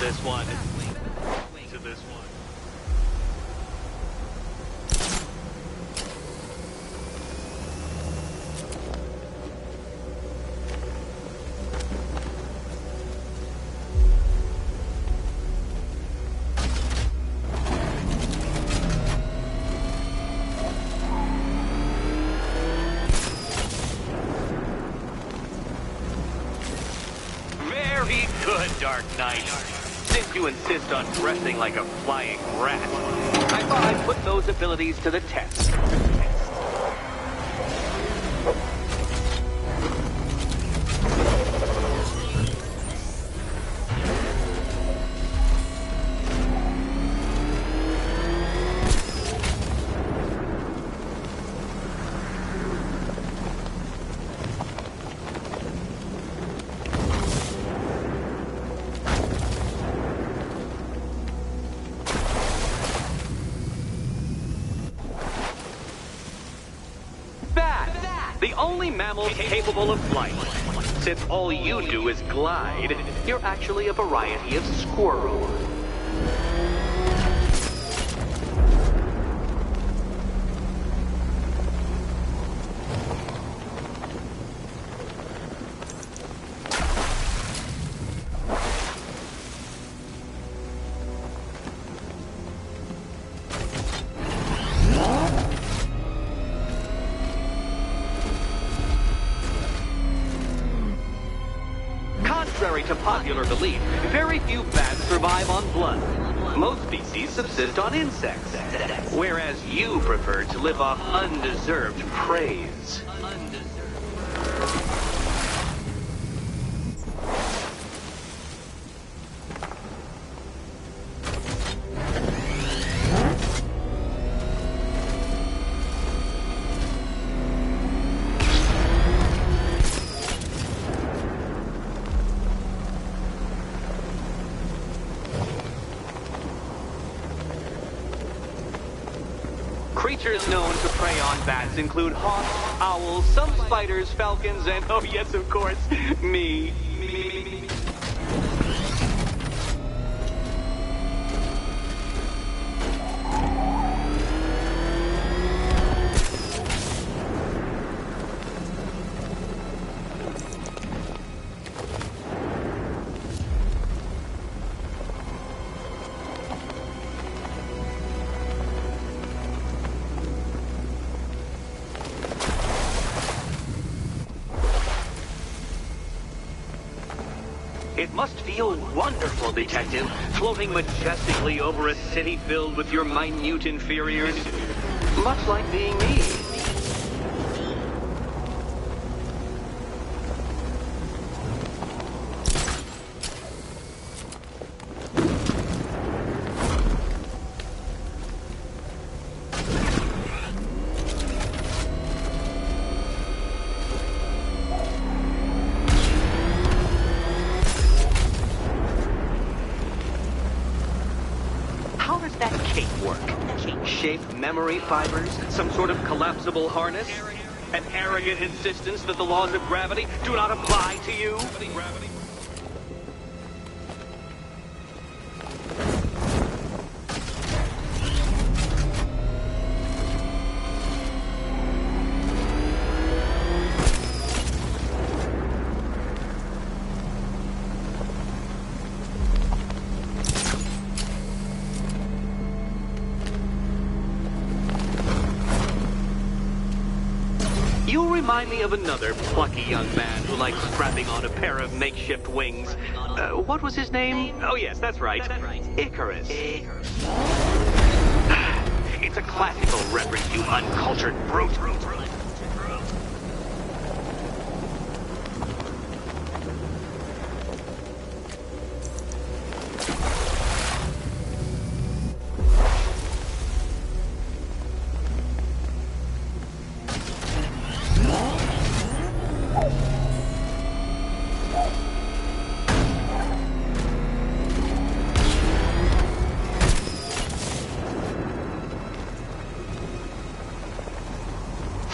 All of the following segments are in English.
this one. To this one. Very good, Dark Knight. Since you insist on dressing like a flying rat, I thought I'd put those abilities to the test. The only mammal capable of flight. Since all you do is glide, you're actually a variety of squirrel. Contrary to popular belief, very few bats survive on blood. Most species subsist on insects, whereas you prefer to live off undeserved praise. Creatures known to prey on bats include hawks, owls, some spiders, falcons, and, oh yes, of course, me. It must feel wonderful, Detective, floating majestically over a city filled with your minute inferiors. Much like being me. How does that cape work? Cake-shaped memory fibers? Some sort of collapsible harness? An arrogant insistence that the laws of gravity do not apply to you? You remind me of another plucky young man who likes strapping on a pair of makeshift wings. What was his name? Oh yes, that's right. Icarus. It's a classical reference, you uncultured brute.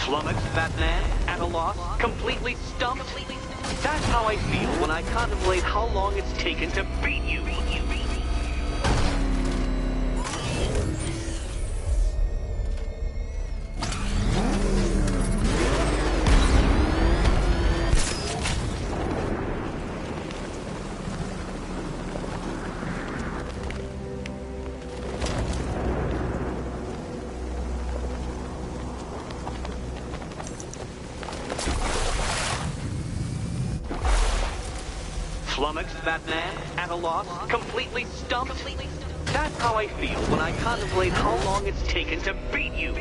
Flummoxed, Batman, at a loss, completely stumped. That's how I feel when I contemplate how long it's taken to beat you. Batman, at a loss, completely stumped. That's how I feel when I contemplate how long it's taken to beat you.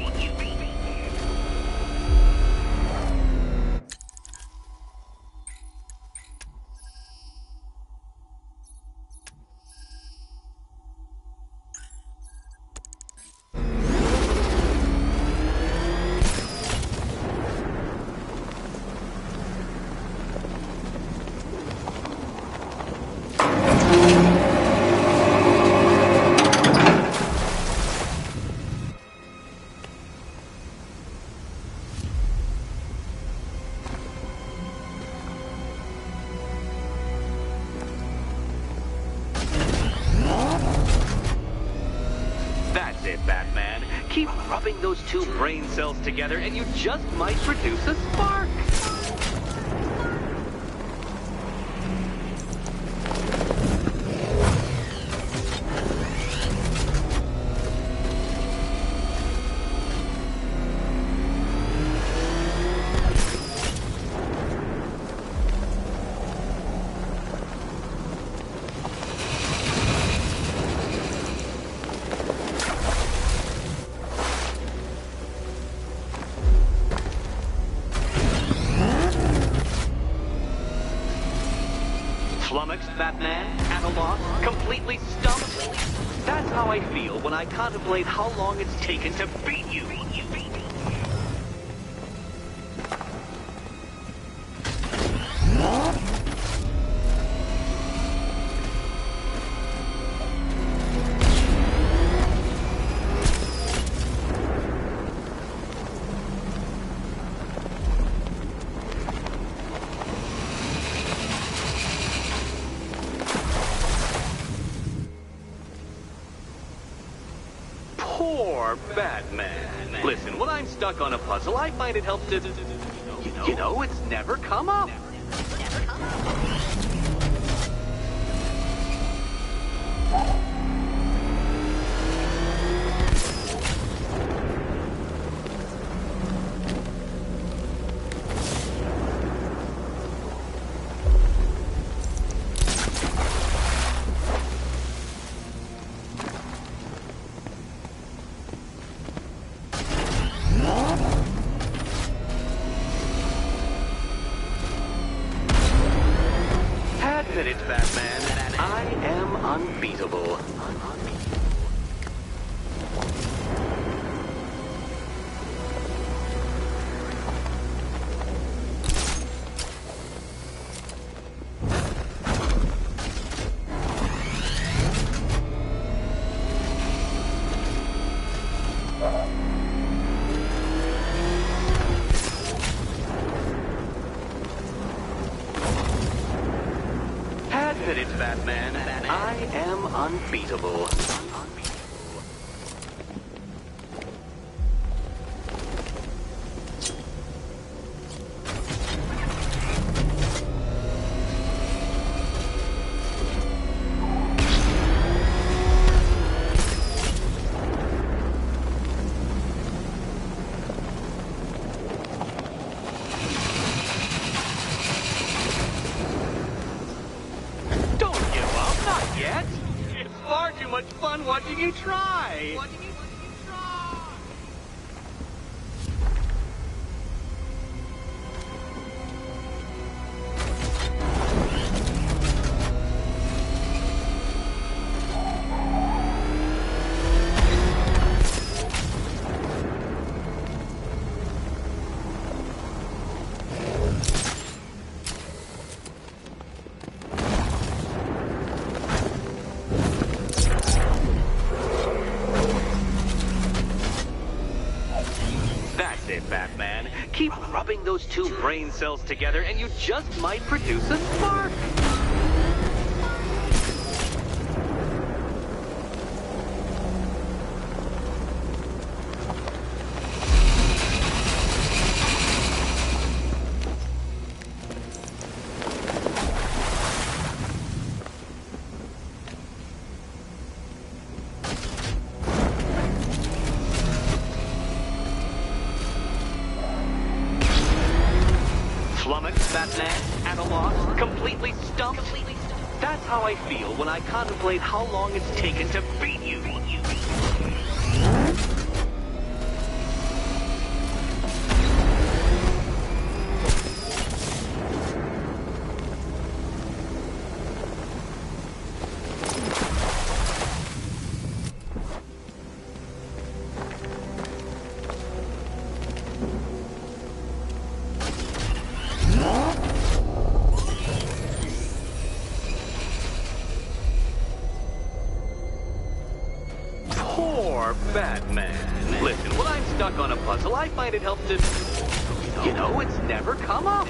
That's it, Batman. Keep rubbing those two brain cells together and you just might produce a spark. Flummoxed, Batman, at a loss, completely stumped. That's how I feel when I contemplate how long it's taken to beat you. Poor Batman. Listen, when I'm stuck on a puzzle, I find it helps to... You know, it's never come up. Admit it, Batman. I am unbeatable. Admit it, Batman. I am unbeatable. Yet? It's far too much fun watching you try. That's it, Batman. Keep rubbing those two brain cells together and you just might produce a spark. Flummoxed, Batman, at a loss, completely stumped. That's how I feel when I contemplate how long it's taken to beat you. Batman. Listen, when I'm stuck on a puzzle, I find it helps to... You know, it's never come up.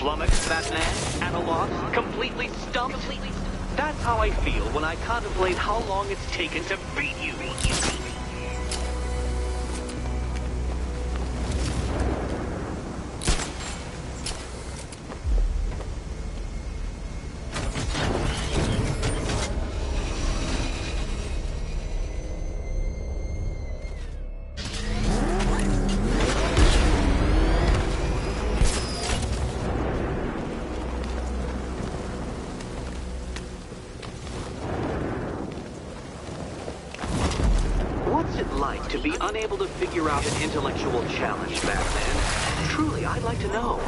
Flummoxed, Batman, analog, completely stumped. That's how I feel when I contemplate how long it's taken to beat you. What's it like to be unable to figure out an intellectual challenge, Batman? Truly, I'd like to know.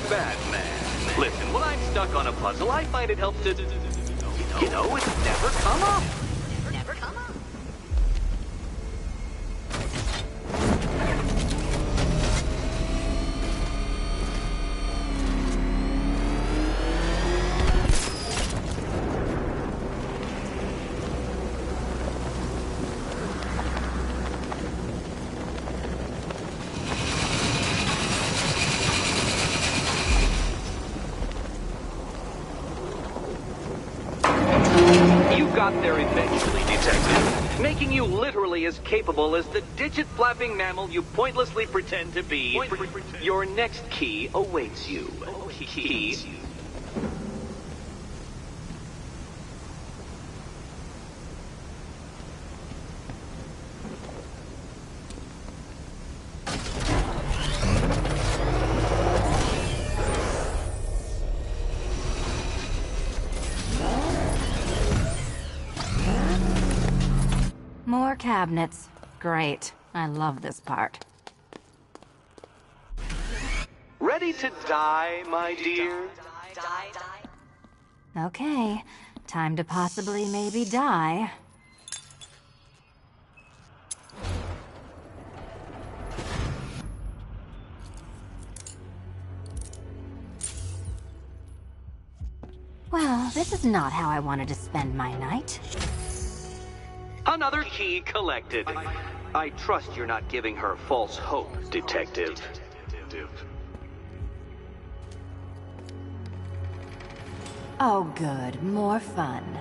Batman. Listen, when I'm stuck on a puzzle, I find it helps to... You know, it's never come up. Never come up. Got there eventually, Detective, making you literally as capable as the digit-flapping mammal you pointlessly pretend to be. Your next key awaits you. Key. More cabinets. Great. I love this part. Ready to die, my dear? Okay. Time to possibly maybe die. Well, this is not how I wanted to spend my night. Another key collected. I trust you're not giving her false hope, Detective. Oh, good. More fun.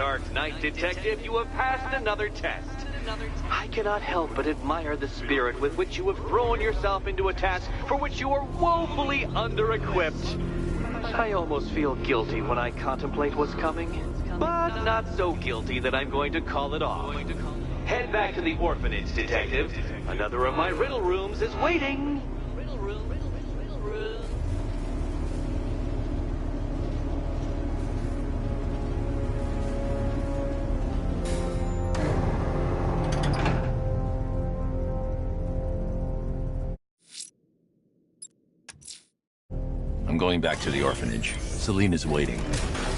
Arkham Knight, Detective, you have passed another test. I cannot help but admire the spirit with which you have thrown yourself into a task for which you are woefully under-equipped. I almost feel guilty when I contemplate what's coming, but not so guilty that I'm going to call it off. Head back to the orphanage, Detective. Another of my riddle rooms is waiting. I'm going back to the orphanage. Celine is waiting.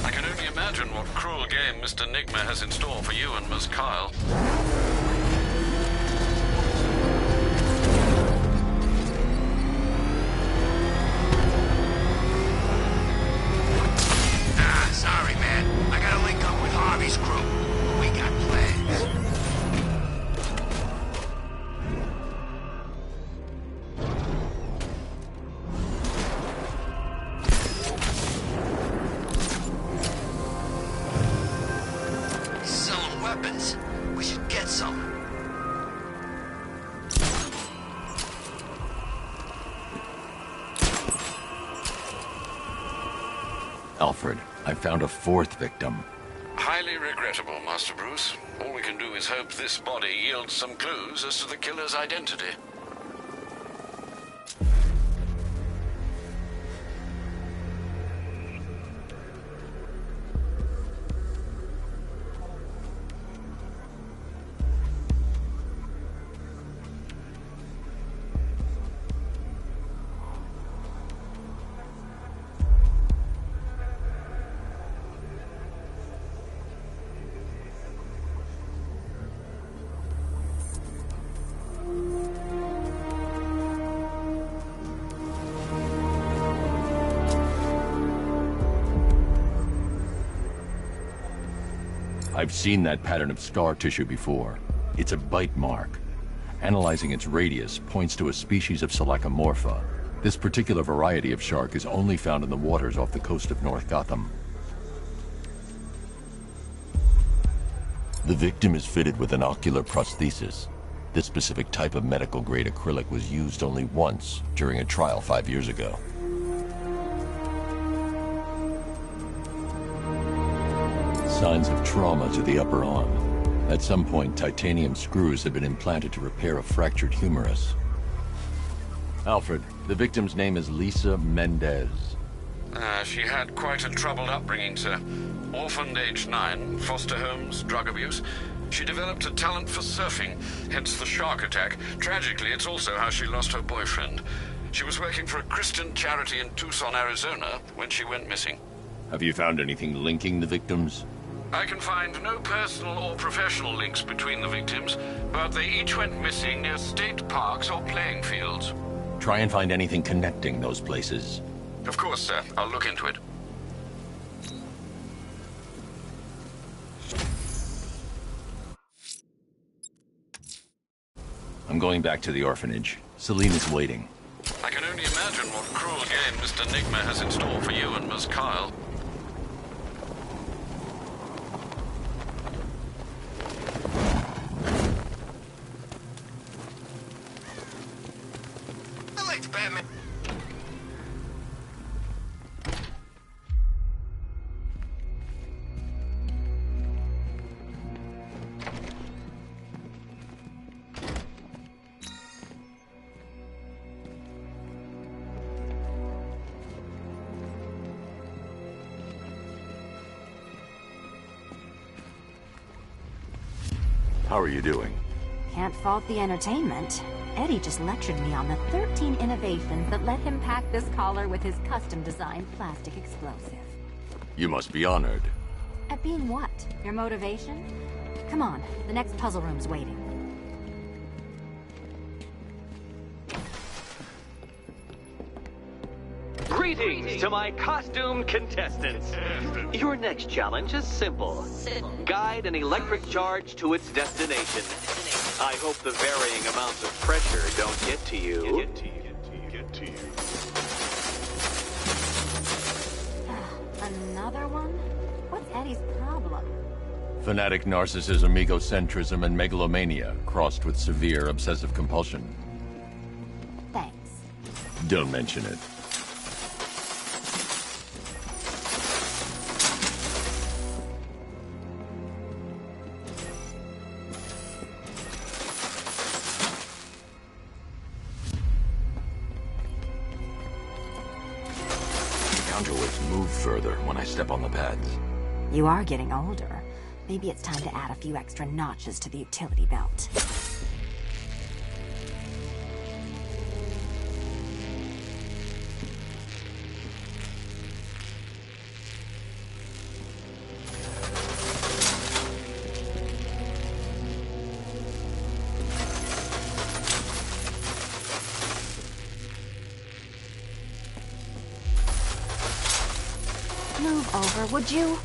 I can only imagine what cruel game Mr. Nigma has in store for you and Miss Kyle. Sorry, man. I gotta link up with Harvey's crew. We got plans. Selling weapons. We should get some. Alfred, I found a fourth victim. Highly regrettable, Master Bruce. All we can do is hope this body yields some clues as to the killer's identity. I've seen that pattern of scar tissue before. It's a bite mark. Analyzing its radius points to a species of Selachomorpha. This particular variety of shark is only found in the waters off the coast of North Gotham. The victim is fitted with an ocular prosthesis. This specific type of medical-grade acrylic was used only once during a trial 5 years ago. Signs of trauma to the upper arm. At some point, titanium screws had been implanted to repair a fractured humerus. Alfred, the victim's name is Lisa Mendez. She had quite a troubled upbringing, sir. Orphaned age 9, foster homes, drug abuse. She developed a talent for surfing, hence the shark attack. Tragically, it's also how she lost her boyfriend. She was working for a Christian charity in Tucson, Arizona, when she went missing. Have you found anything linking the victims? I can find no personal or professional links between the victims, but they each went missing near state parks or playing fields. Try and find anything connecting those places. Of course, sir. I'll look into it. I'm going back to the orphanage. Celine is waiting. I can only imagine what cruel game Mr. Nigma has in store for you and Miss Kyle. I liked Batman. How are you doing? Can't fault the entertainment. Eddie just lectured me on the 13 innovations that let him pack this collar with his custom-designed plastic explosive. You must be honored. At being what? Your motivation? Come on, the next puzzle room's waiting. Greetings to my costumed contestants. Your next challenge is simple. Guide an electric charge to its destination. I hope the varying amounts of pressure don't get to you. Another one? What's Eddie's problem? Fanatic narcissism, egocentrism, and megalomania, crossed with severe obsessive compulsion. Thanks. Don't mention it. Counterweights move further when I step on the pads. You are getting older. Maybe it's time to add a few extra notches to the utility belt. Move over, would you?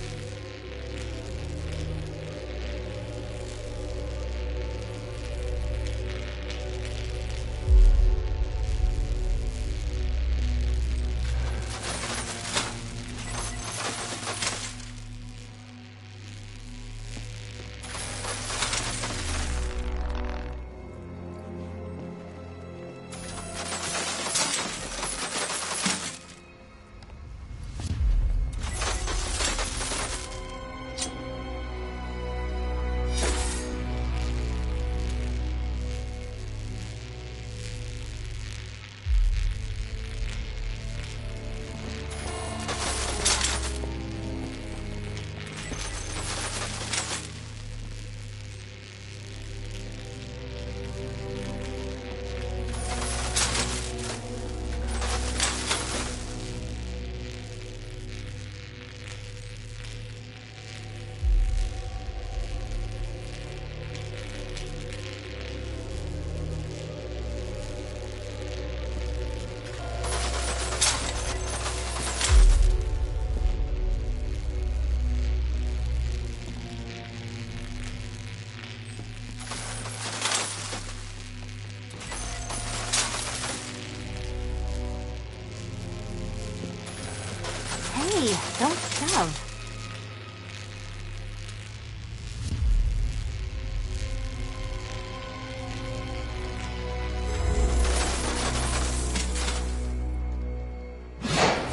Hey, don't shove.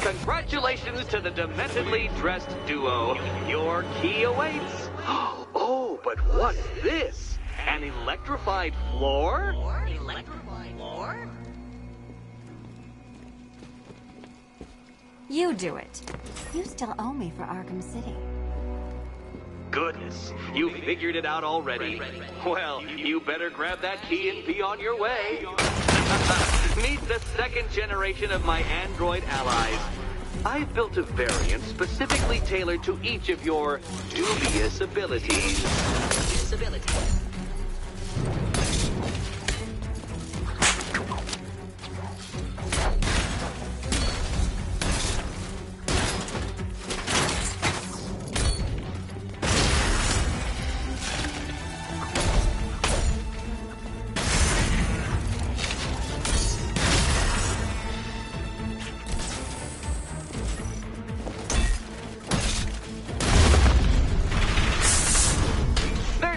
Congratulations to the dementedly dressed duo. Your key awaits. Oh, but what's this? An electrified floor? Electrified floor? You do it. You still owe me for Arkham City. Goodness, you figured it out already. Well, you better grab that key and be on your way. Meet the second generation of my android allies. I've built a variant specifically tailored to each of your dubious abilities.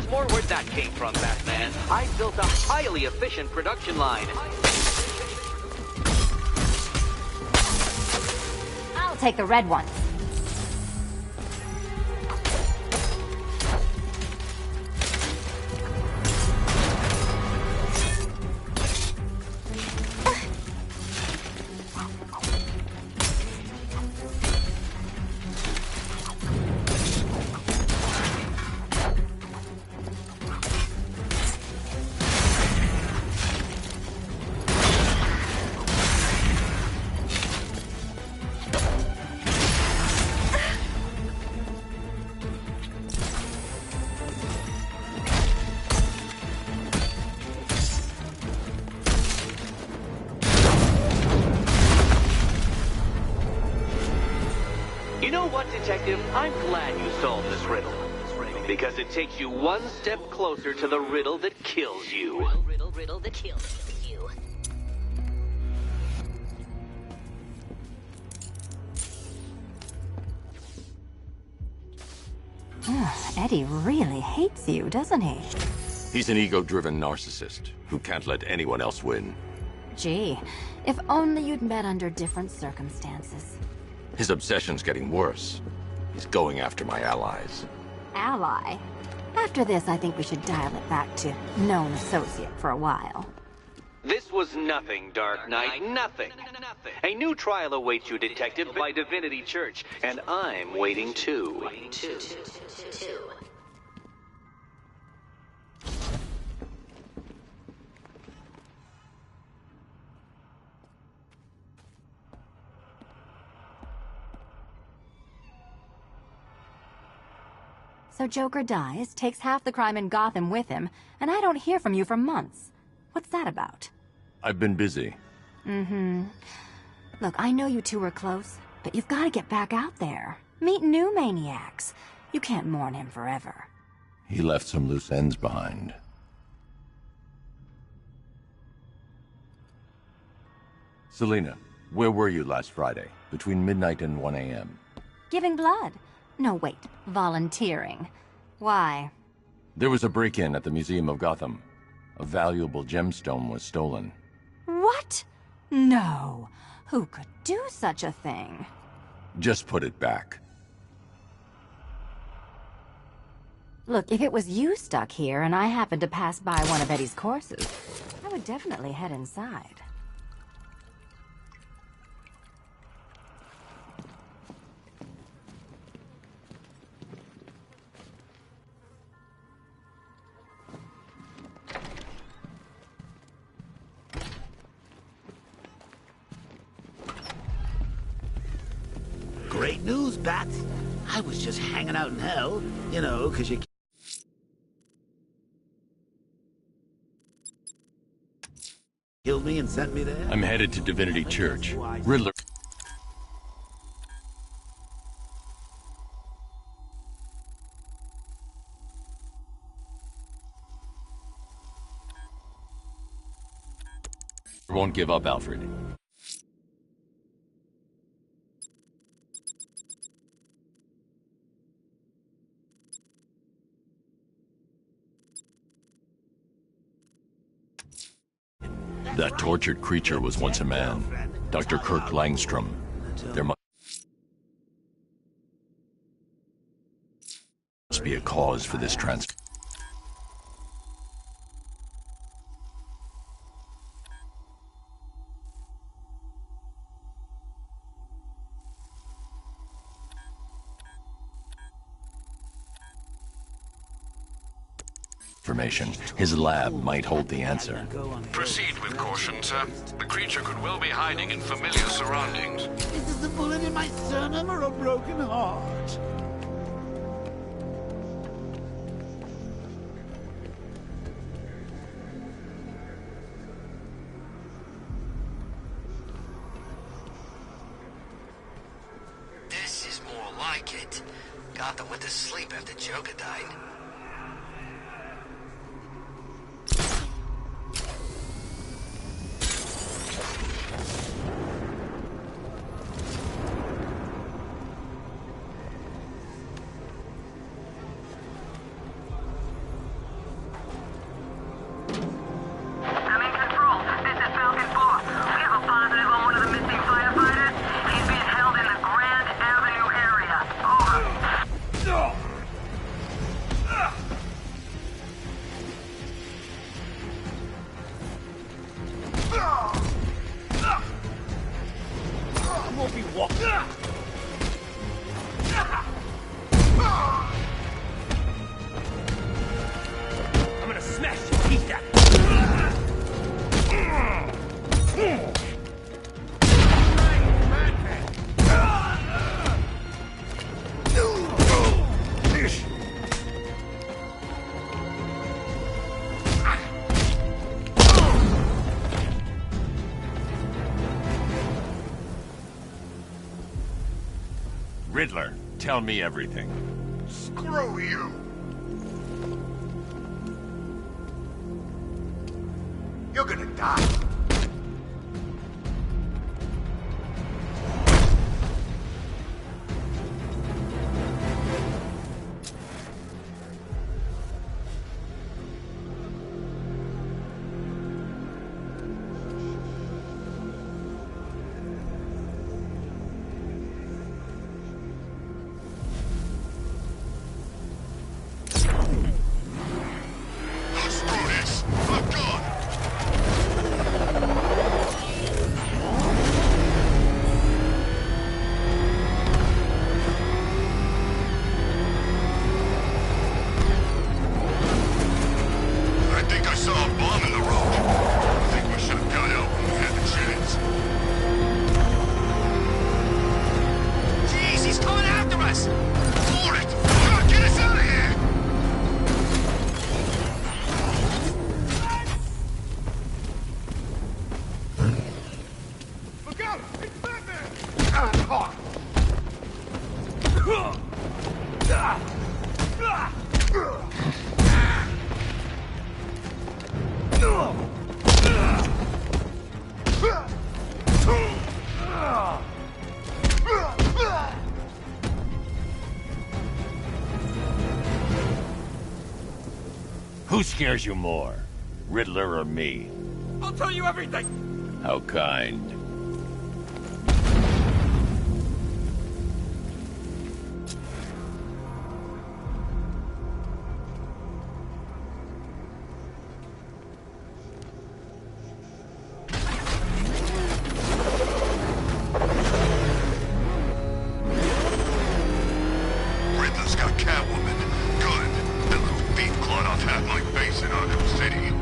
More where that came from, Batman. I built a highly efficient production line. I'll take the red one. You know what, Detective? I'm glad you solved this riddle. Because it takes you one step closer to the riddle that kills you. Riddle that kills you. Eddie really hates you, doesn't he? He's an ego-driven narcissist who can't let anyone else win. Gee, if only you'd met under different circumstances. His obsession's getting worse. He's going after my allies. Ally? After this, I think we should dial it back to known associate for a while. This was nothing, Dark Knight, nothing. A new trial awaits you, Detective, by Divinity Church, and I'm waiting too. So Joker dies, takes half the crime in Gotham with him, and I don't hear from you for months. What's that about? I've been busy. Look, I know you two were close, but you've got to get back out there. Meet new maniacs. You can't mourn him forever. He left some loose ends behind. Selina, where were you last Friday, between midnight and 1 a.m.? Giving blood. No, wait. Volunteering. Why? There was a break-in at the Museum of Gotham. A valuable gemstone was stolen. What? No. Who could do such a thing? Just put it back. Look, if it was you stuck here and I happened to pass by one of Eddie's courses, I would definitely head inside. Great news, Bat. I was just hanging out in hell, you know, 'cause you killed me and sent me there. I'm headed to Divinity Church. Riddler... won't give up, Alfred. That tortured creature was once a man. Dr. Kirk Langstrom. There must be a cause for this transfer. His lab might hold the answer. Proceed with caution, sir. The creature could well be hiding in familiar surroundings. Is this a bullet in my sternum or a broken heart? This is more like it. Gotham went to sleep after Joker died. Riddler, tell me everything. Screw you! You're gonna die. out! It's Batman! Who scares you more, Riddler or me? I'll tell you everything! How kind. Riddler's got Catwoman. Good. That little beat clawed off half my base in Arkham City.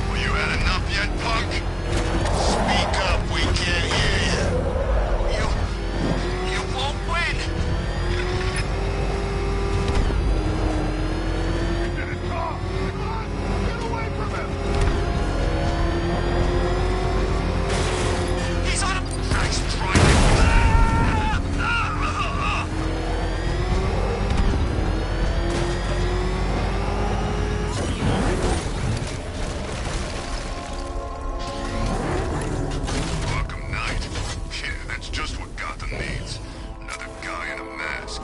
Well, you had enough yet, punk? Speak up, we can't hear you. You won't win. Didn't talk! Come on! Get away from him! He's on a... Nice try. Arkham Knight. Yeah, that's just what Gotham needs. Another guy in a mask.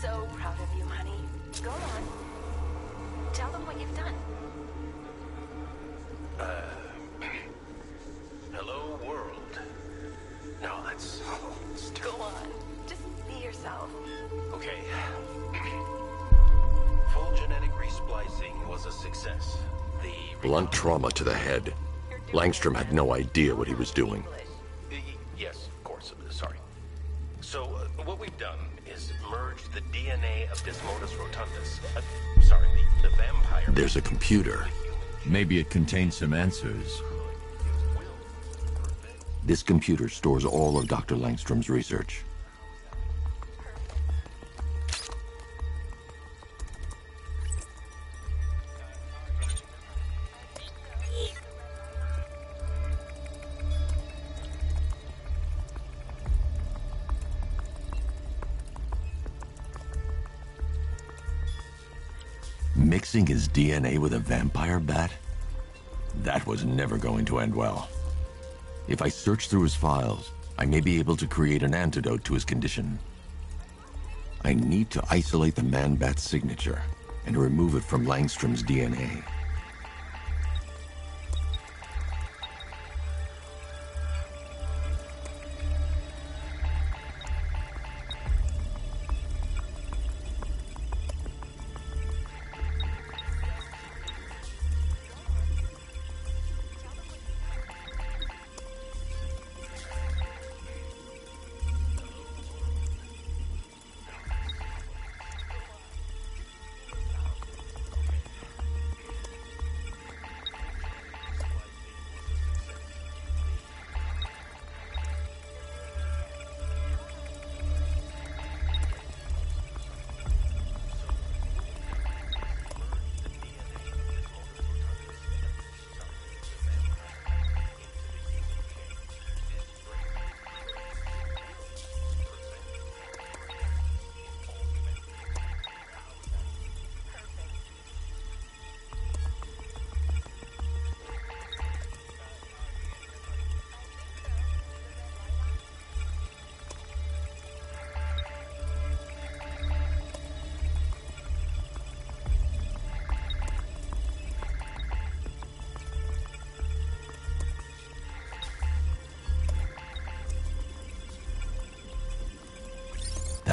So proud of you, honey. Go on. Tell them what you've done. Hello, world. No, that's... Go on. Just be yourself. Okay. Full genetic resplicing was a success. The... Blunt trauma to the head. Langstrom had no idea what he was doing. Yes, of course. Sorry. So, what we've done is merged the DNA of Desmodus rotundus. Sorry, the vampire... There's a computer. Maybe it contains some answers. This computer stores all of Dr. Langstrom's research. Mixing his DNA with a vampire bat? That was never going to end well. If I search through his files, I may be able to create an antidote to his condition. I need to isolate the man-bat signature and remove it from Langstrom's DNA.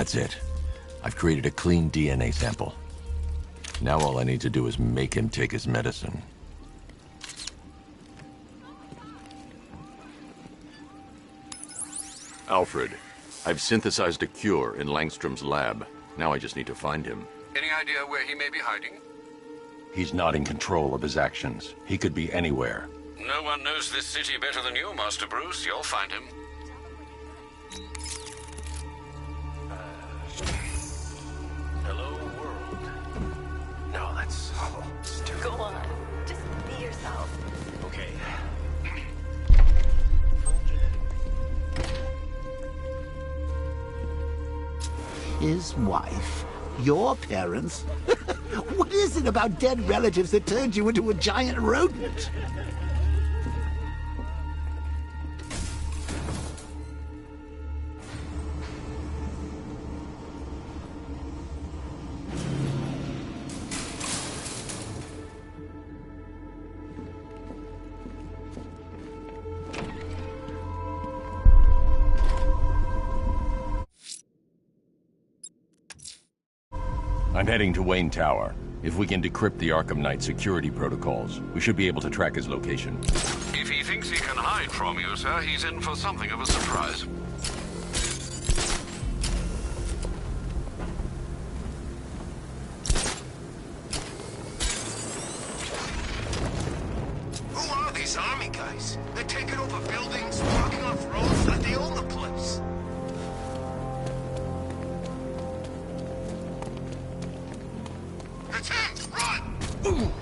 That's it. I've created a clean DNA sample. Now all I need to do is make him take his medicine. Alfred, I've synthesized a cure in Langstrom's lab. Now I just need to find him. Any idea where he may be hiding? He's not in control of his actions. He could be anywhere. No one knows this city better than you, Master Bruce. You'll find him. Hello, world. No, that's stupid. Go on. Just be yourself. Okay. His wife? Your parents? What is it about dead relatives that turned you into a giant rodent? I'm heading to Wayne Tower. If we can decrypt the Arkham Knight security protocols, we should be able to track his location. If he thinks he can hide from you, sir, he's in for something of a surprise. Who are these army guys? They're taking over buildings, blocking off roads like they own the place. It's him! Run!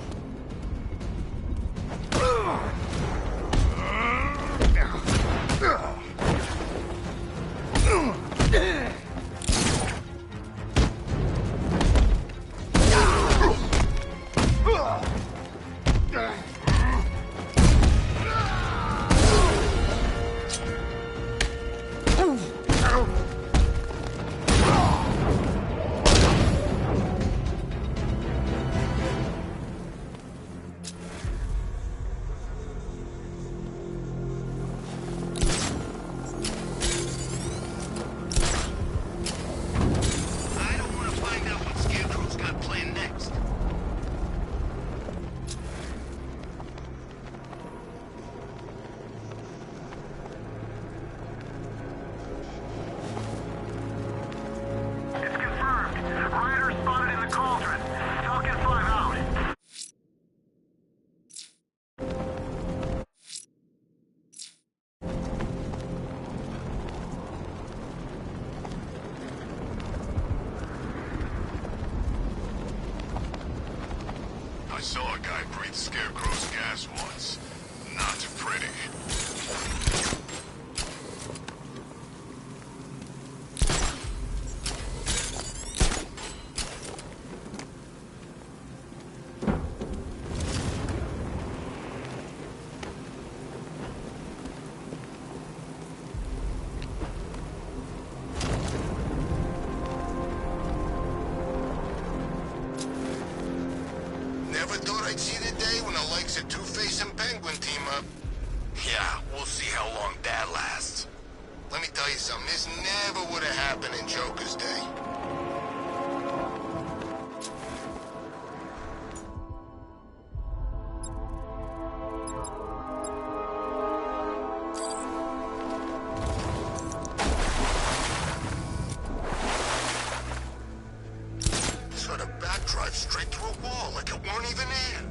I saw a guy breathe Scarecrow's gas once. Not pretty. Never thought I'd see the day when the likes of Two-Face and Penguin team up. Yeah, we'll see how long that lasts. Let me tell you something, this never would have happened in Joker's day. Sort of backdrive straight through a wall like it weren't even there.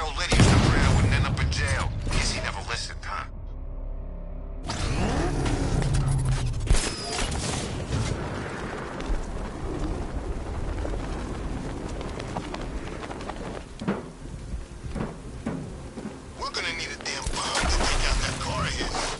My old lady used to pray I wouldn't end up in jail. Guess he never listened, huh? We're gonna need a damn bomb to take out that car of his.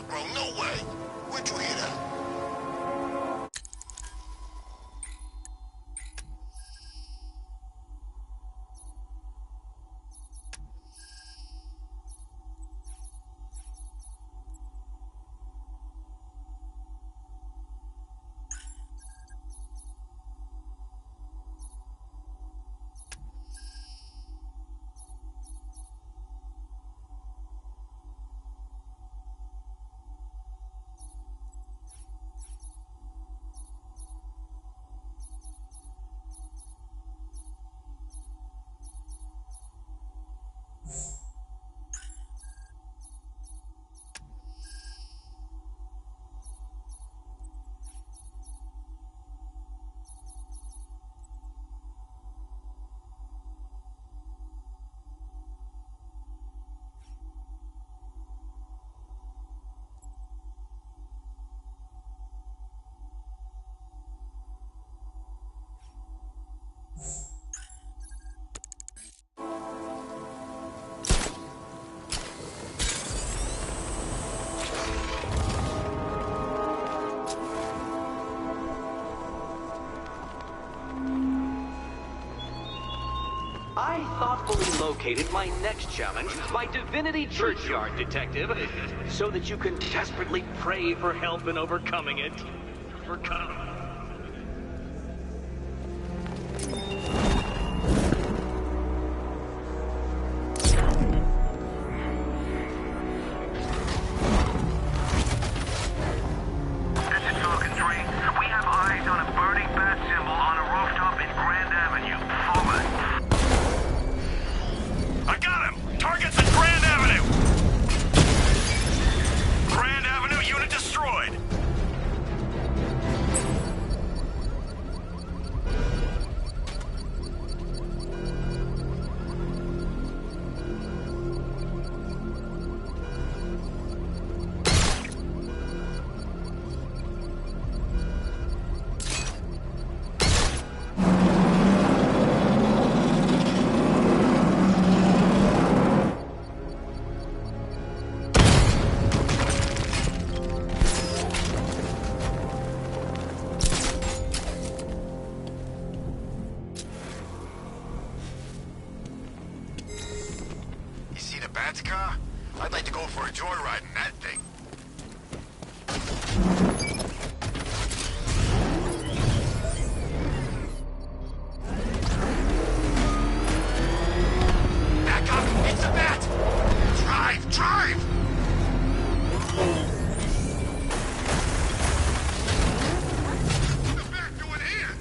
Bro, no way. Where'd you hear that? I thoughtfully located my next challenge, my divinity churchyard detective, so that you can desperately pray for help in overcoming it. Car? I'd like to go for a joyride in that thing. Back up! It's a bat! Drive! Drive! What's the bat doing here?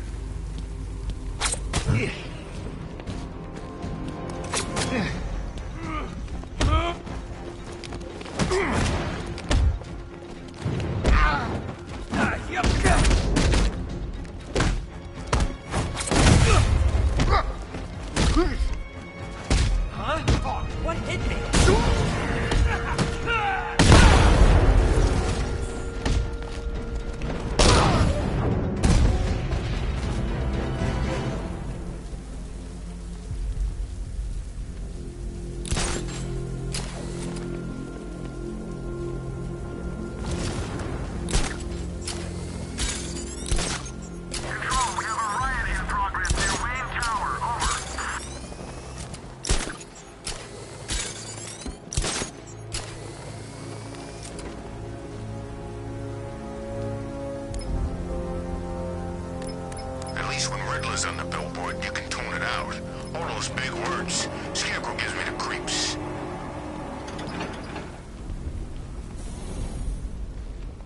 On the billboard, you can tune it out. All those big words. Scarecrow gives me the creeps.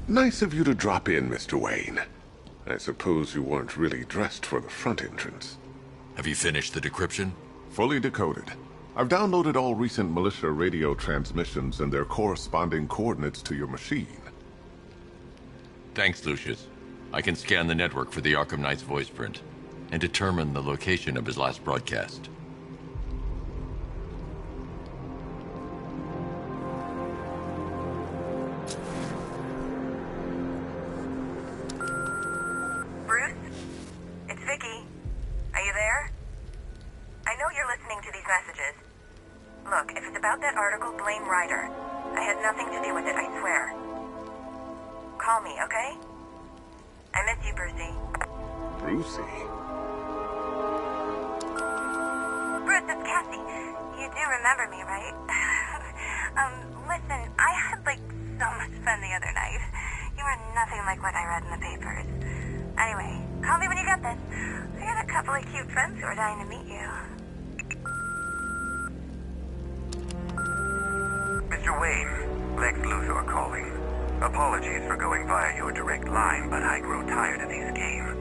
Nice of you to drop in, Mr. Wayne. I suppose you weren't really dressed for the front entrance. Have you finished the decryption? Fully decoded. I've downloaded all recent militia radio transmissions and their corresponding coordinates to your machine. Thanks, Lucius. I can scan the network for the Arkham Knight's voice print and determine the location of his last broadcast. Bruce? It's Vicky. Are you there? I know you're listening to these messages. Look, if it's about that article, blame Ryder. I had nothing to do with it, I swear. Call me, okay? I miss you, Brucey. Brucey? Bruce, it's Cassie. You do remember me, right? Listen, I had, so much fun the other night. You were nothing like what I read in the papers. Anyway, call me when you get this. I got a couple of cute friends who are dying to meet you. Mr. Wayne, Lex Luthor calling. Apologies for going via your direct line, but I grow tired of these games.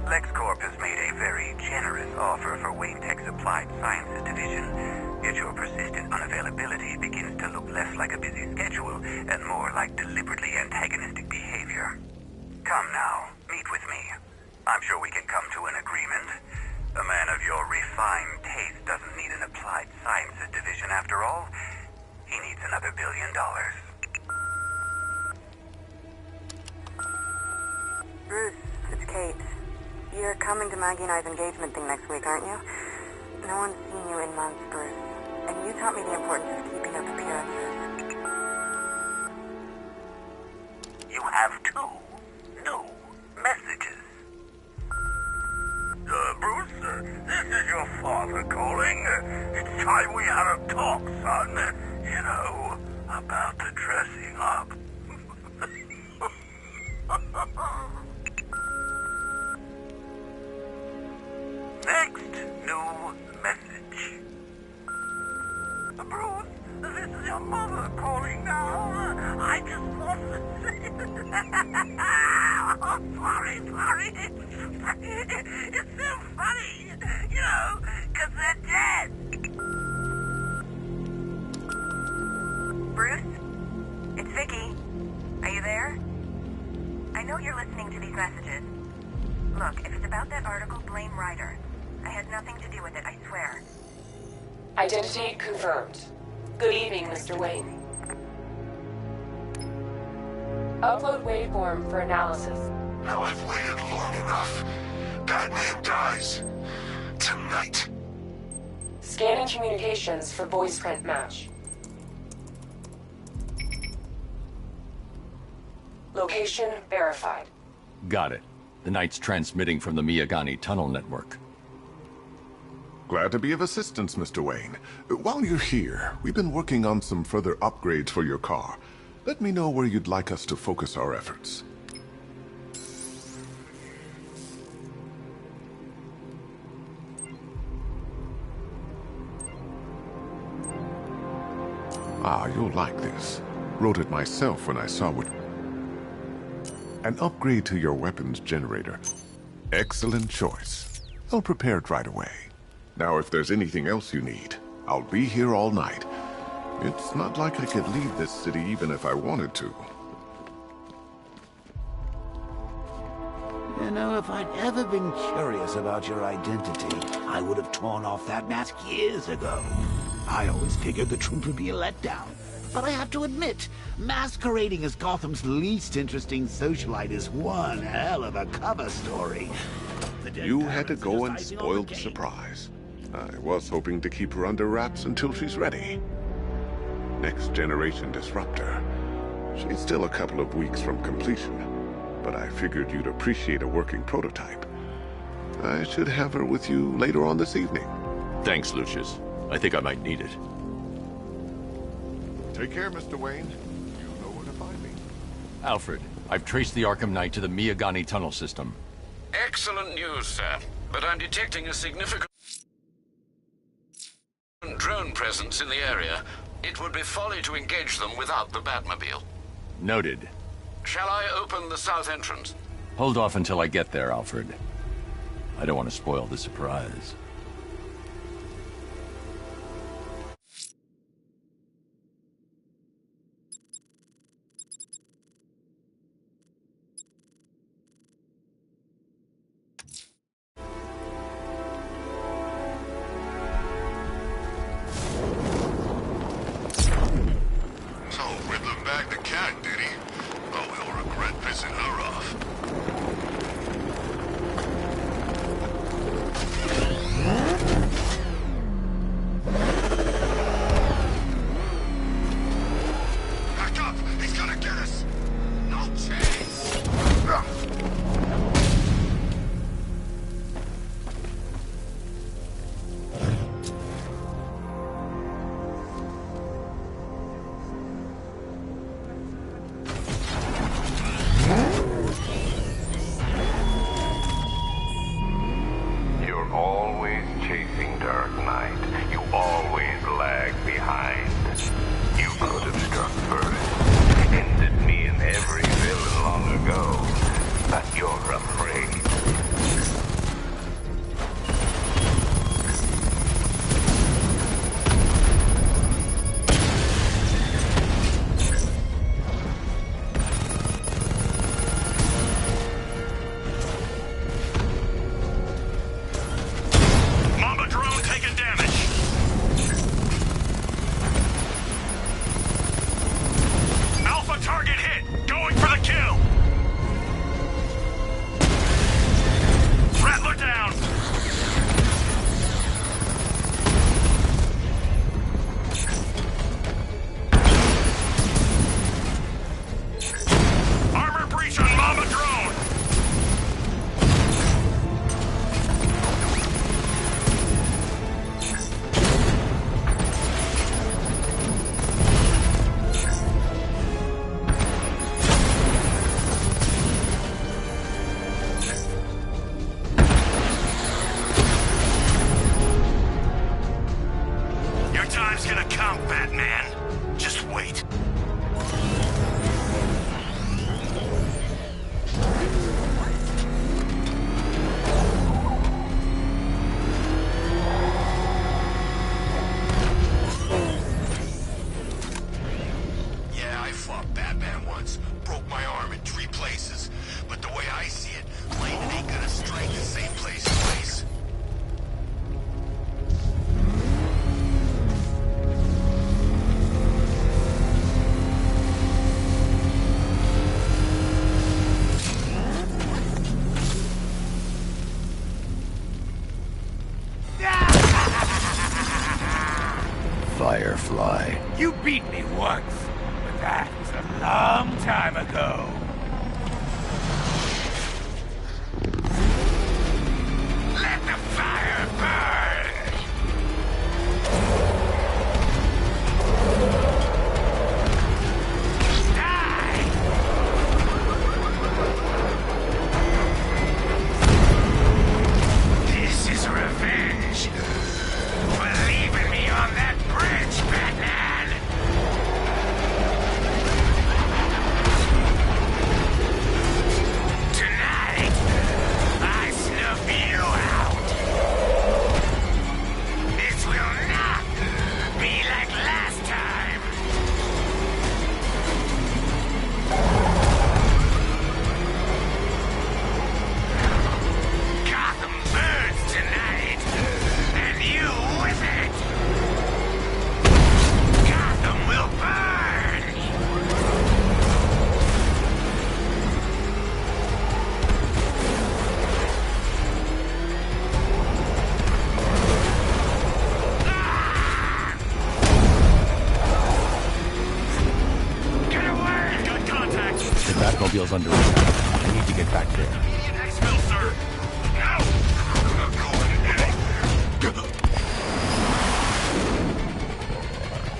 LexCorp has made a very generous offer for Wayne Tech's Applied Sciences division, yet your persistent unavailability begins to look less like a busy schedule and more like deliberately antagonistic behavior. Come now, meet with me. I'm sure we can come to an agreement. A man of your refined taste doesn't need an Applied Sciences division after all. He needs another $1 billion. Bruce, it's Kate. You're coming to Maggie and I's engagement thing next week, aren't you? No one's seen you in months, Bruce. And you taught me the importance of keeping up appearances. You have 2 new messages. Bruce, this is your father calling. It's time we had a talk, son. You know, about the dressing up. Next new message. Bruce, this is your mother calling now. I just want to say... Oh, sorry. It's so funny, you know, because they're dead. Bruce? It's Vicky. Are you there? I know you're listening to these messages. Look, if it's about that article, blame Ryder. I had nothing to do with it, I swear. Identity confirmed. Good evening, Mr. Wayne. Upload waveform for analysis. Now I've waited long enough. Batman dies. Tonight. Scanning communications for voice print match. Location verified. Got it. The Knight's transmitting from the Miyagani tunnel network. Glad to be of assistance, Mr. Wayne. While you're here, we've been working on some further upgrades for your car. Let me know where you'd like us to focus our efforts. Ah, you'll like this. Wrote it myself when I saw what... An upgrade to your weapons generator. Excellent choice. I'll prepare it right away. Now, if there's anything else you need, I'll be here all night. It's not like I could leave this city even if I wanted to. You know, if I'd ever been curious about your identity, I would have torn off that mask years ago. I always figured the truth would be a letdown. But I have to admit, masquerading as Gotham's least interesting socialite is one hell of a cover story. You had to go and spoil the surprise. I was hoping to keep her under wraps until she's ready. Next generation disruptor. She's still a couple of weeks from completion, but I figured you'd appreciate a working prototype. I should have her with you later on this evening. Thanks, Lucius. I think I might need it. Take care, Mr. Wayne. You know where to find me. Alfred, I've traced the Arkham Knight to the Miyagani tunnel system. Excellent news, sir. But I'm detecting a significant drone presence in the area. It would be folly to engage them without the Batmobile. Noted. Shall I open the south entrance? Hold off until I get there, Alfred. I don't want to spoil the surprise. So, Riddler bagged the cat, did he? Oh, he'll regret pissing her off. Back up! He's gonna get us! No chance! You're always chasing Dark Knight. You always lag behind. You could have struck first. Ended me and every villain long ago. But you're afraid. Mama drone taking damage! Alpha target hit! Going for the kill! Rattler down! Armor breach on Mama drone! Your time's gonna come, Batman. Just wait. Yeah, I fought Batman once. Broke my arm in 3 places. But the way I see it, lightning ain't gonna strike the same place twice. Firefly. You beat me once, but that was a long time ago. Let the fire burn! Die! This is revenge for leaving me on that bridge, Batman! Tonight, I snuff you out. This will not be like last time. Gotham burns tonight, and you with it. Gotham will burn. Get away! Got contact. The Batmobile's under attack. I need to get back there. Immediate exfil, sir.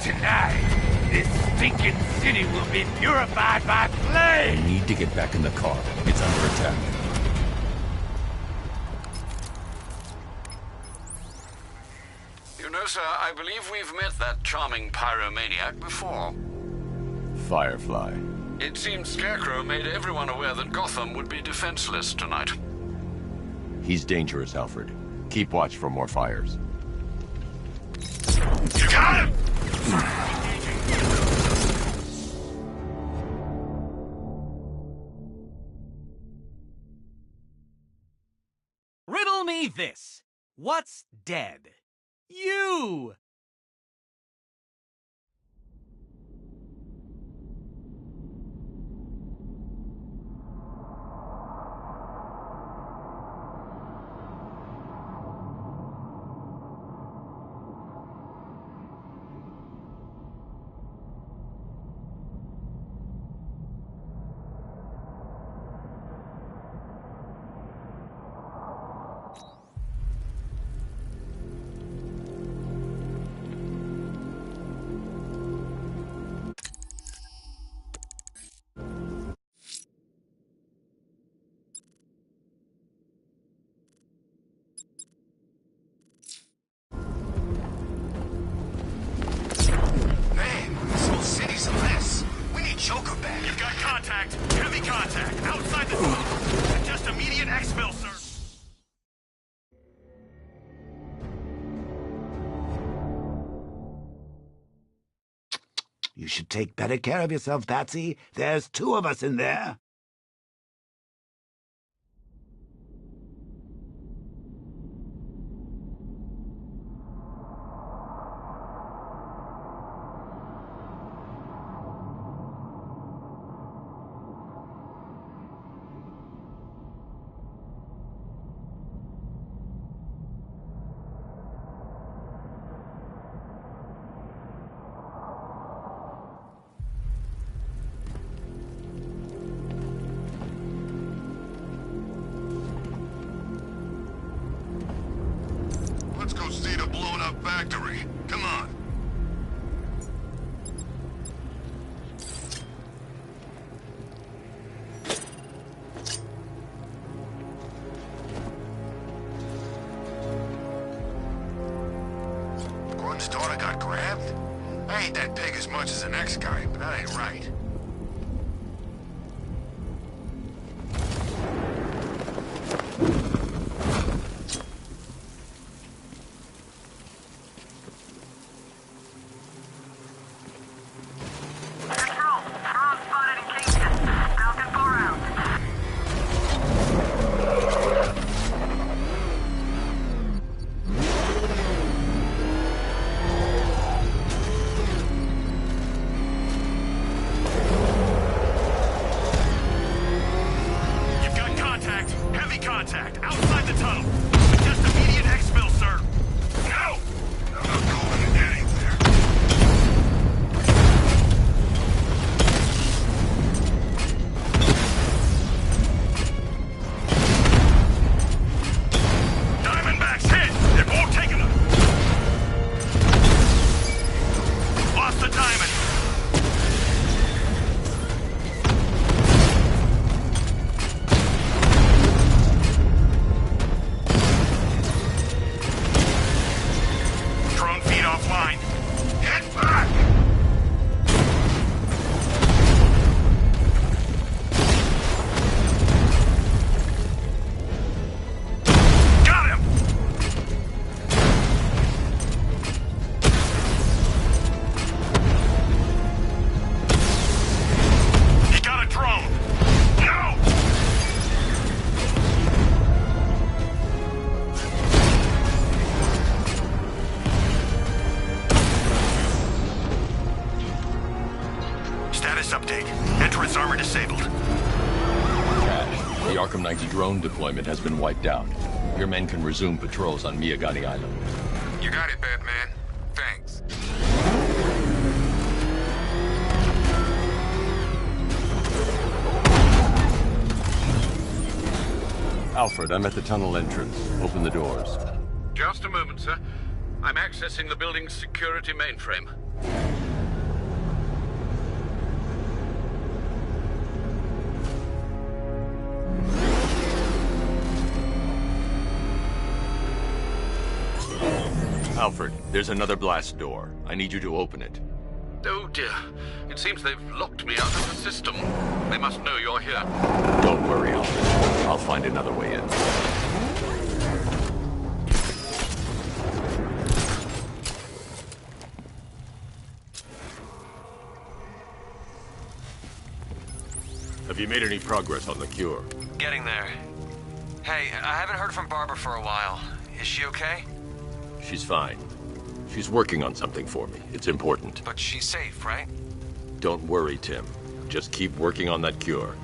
Tonight, this stinking city will be purified by I flame! need to get back in the car. It's under attack. You know, sir, I believe we've met that charming pyromaniac before. Firefly. It seems Scarecrow made everyone aware that Gotham would be defenseless tonight. He's dangerous, Alfred. Keep watch for more fires. You got him! Riddle me this. What's dead? You! You should take better care of yourself, Patsy. There's 2 of us in there. Let's go see the blown-up factory. Come on. Gordon's daughter got grabbed? I hate that pig as much as the next guy, but that ain't right. Outside the tunnel. Just immediate exfil, sir. No! I'm not going anywhere. Diamondbacks hit! It won't take enough. Lost the diamond. Offline. Get back! Got him! He got a drone. No! Status update. Entrance armor disabled. Cash. The Arkham Knight drone deployment has been wiped out. Your men can resume patrols on Miyagani Island. You got it, Batman. Thanks. Alfred, I'm at the tunnel entrance. Open the doors. Just a moment, sir. I'm accessing the building's security mainframe. Alfred, there's another blast door. I need you to open it. Oh dear. It seems they've locked me out of the system. They must know you're here. Don't worry, Alfred. I'll find another way in. Have you made any progress on the cure? Getting there. Hey, I haven't heard from Barbara for a while. Is she okay? She's fine. She's working on something for me. It's important. But she's safe, right? Don't worry, Tim. Just keep working on that cure.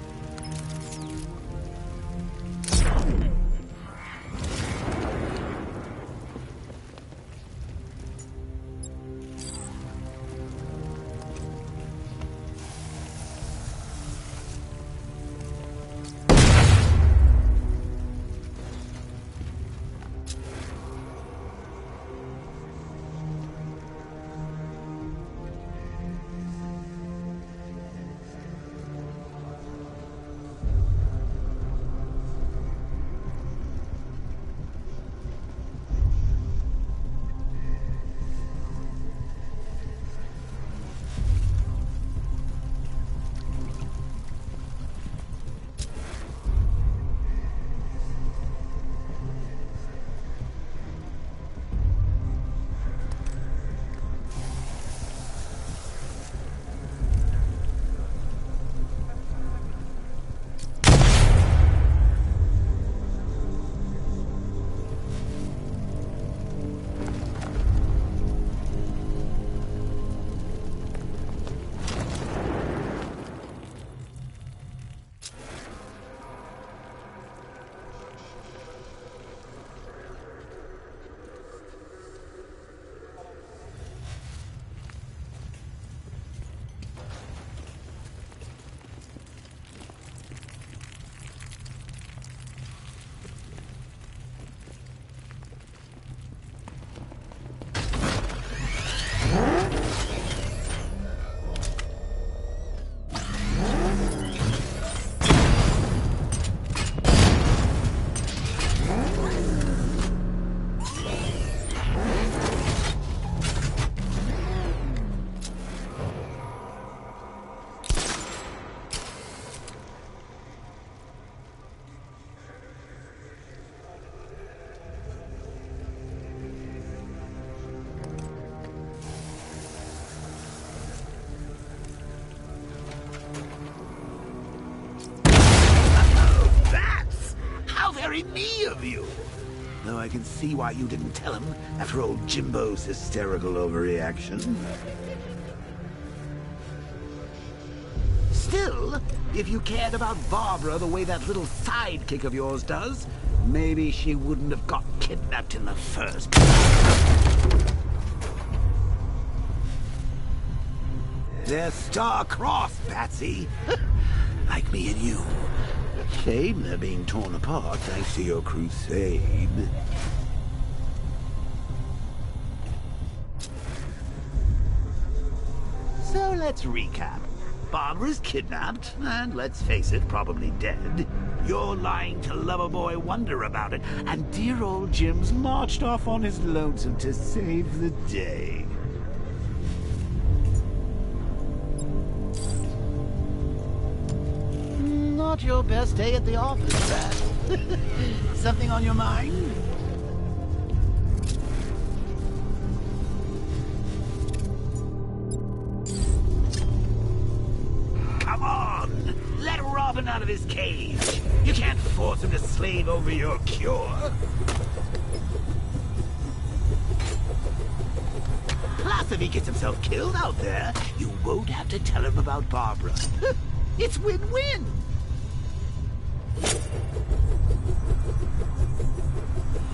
Very me of you. Though I can see why you didn't tell him after old Jimbo's hysterical overreaction. Still, if you cared about Barbara the way that little sidekick of yours does, maybe she wouldn't have got kidnapped in the first place. They're star-crossed, Patsy. Like me and you. Shame they're being torn apart thanks to your crusade. So let's recap. Barbara's kidnapped, and let's face it, probably dead. You're lying to Loverboy Wonder about it, and dear old Jim's marched off on his lonesome to save the day. Not your best day at the office, Pat. Something on your mind? Come on! Let Robin out of his cage! You can't force him to slave over your cure! Plus, if he gets himself killed out there, you won't have to tell him about Barbara. It's win-win!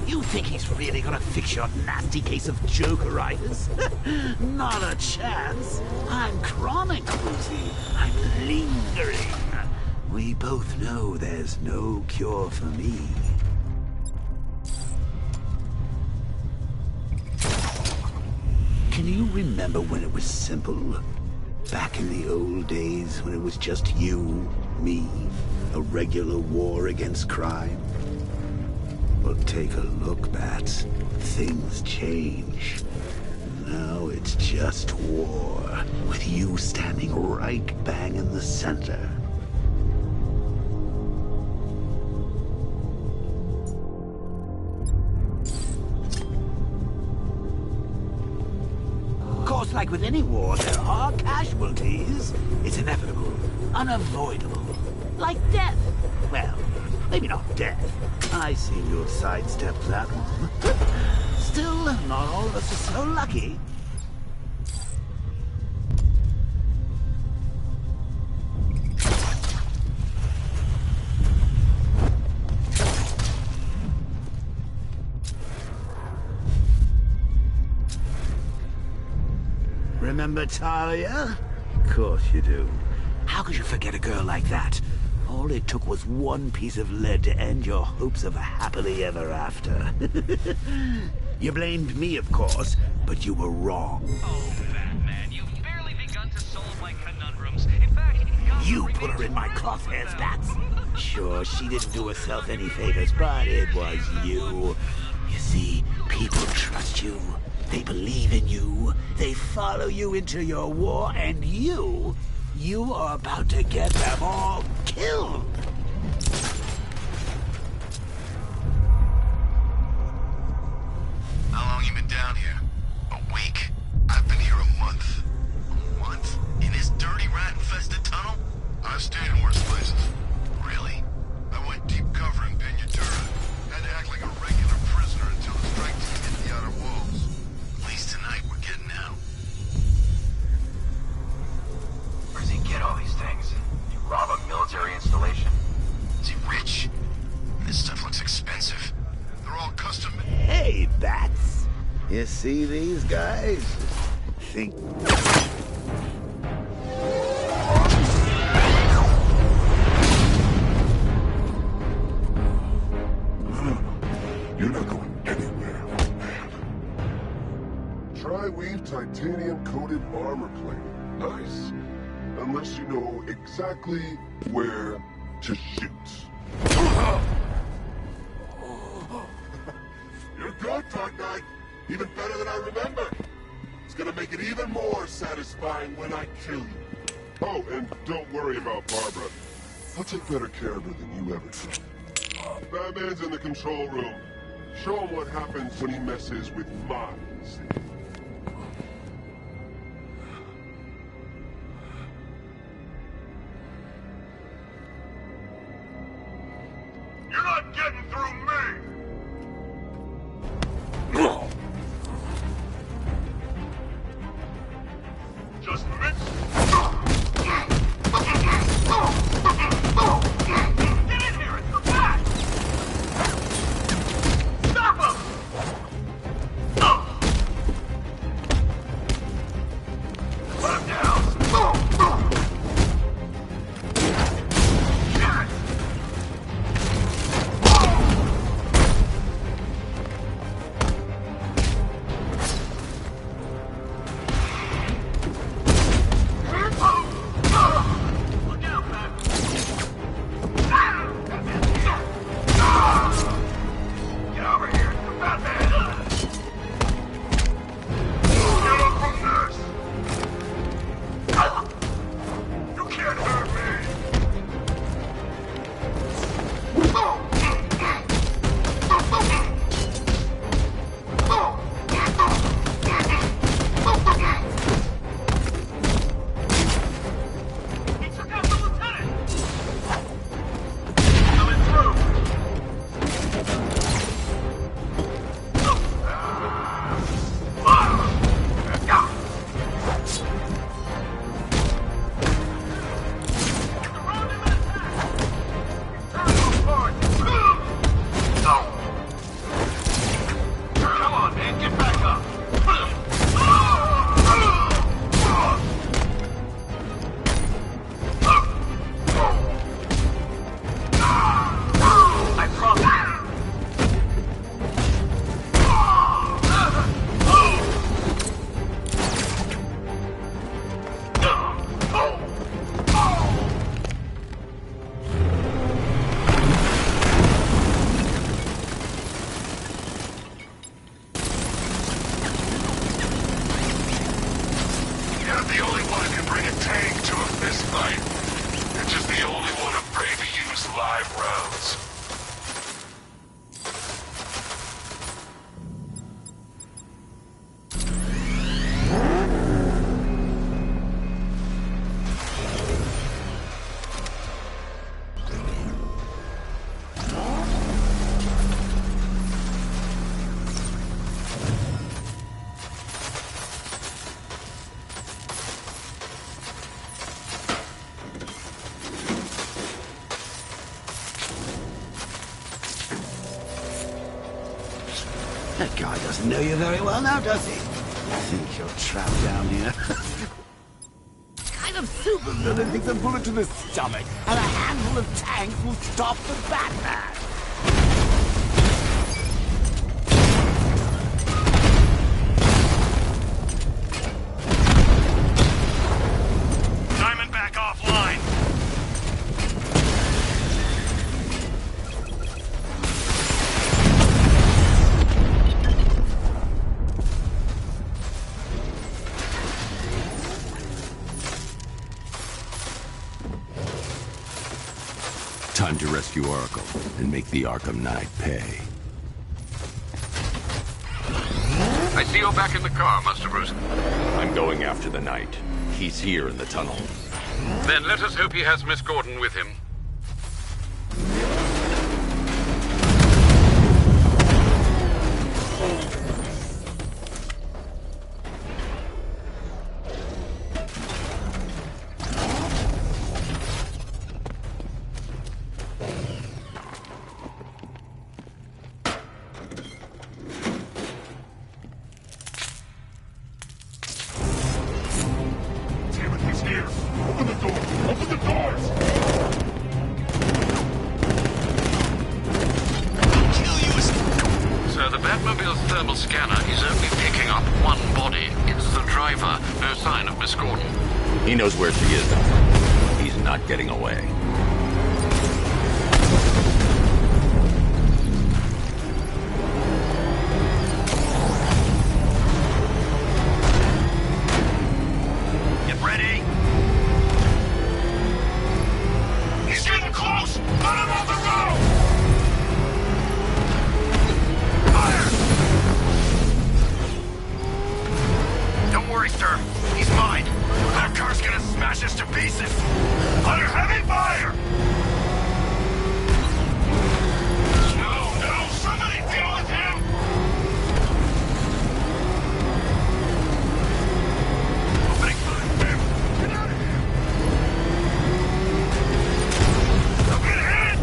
You think he's really gonna fix your nasty case of Jokeritis? Not a chance. I'm chronic, Lucy. I'm lingering. We both know there's no cure for me. Can you remember when it was simple? Back in the old days when it was just you, me, a regular war against crime? Well, take a look, Bats. Things change. Now it's just war, with you standing right bang in the center. Of course, like with any war, there are casualties. It's inevitable, unavoidable. Like death. Well, maybe not death. I seem to have sidestepped that one. Still, not all of us are so lucky. Remember Talia? Of course you do. How could you forget a girl like that? All it took was one piece of lead to end your hopes of a happily ever after. You blamed me, of course, but you were wrong. Oh, Batman, you've barely begun to solve my conundrums. In fact, you put her in my crosshairs, Bats. Sure, she didn't do herself any favors, but it was you. You see, people trust you. They believe in you. They follow you into your war, and you are about to get them all killed. How long you been down here? A week? I've been here a month. A month? In this dirty rat-infested tunnel? I've stayed in worse places. Really? I went deep cover in Pinyatura. Had to act like a regular prisoner until the strike team hit the outer walls. At least tonight we're getting out. Where does he get all these things? You rob a military installation? Is he rich? This stuff looks expensive. They're all custom... Hey, Bats. You see these guys? Think... You're not going anywhere, man. Tri-weave titanium-coated armor plate. Nice. Unless you know exactly where to shoot. You're good, Dark Knight. Even better than I remember. It's gonna make it even more satisfying when I kill you. Oh, and don't worry about Barbara. I'll take better care of her than you ever did. Batman's in the control room. Show him what happens when he messes with minds. You're not getting through me! Just miss. Get in here! It's the back! Stop him! That guy doesn't know you very well now, does he? I think you're trapped down here. Kind of supervillain thinks a bullet to the stomach and a handful of tanks will stop the Batman. Diamondback offline. Time to rescue Oracle and make the Arkham Knight pay. I see you're back in the car, Master Bruce. I'm going after the Knight. He's here in the tunnel. Then let us hope he has Miss Gordon with him. He knows where she is, though. He's not getting away. Get ready. He's getting close. Let him on the road. Fire! Don't worry, sir. He's mine. That car's gonna smash us to pieces! Under heavy fire! No, somebody deal with him! Opening fire! Get out of here! Don't get hit!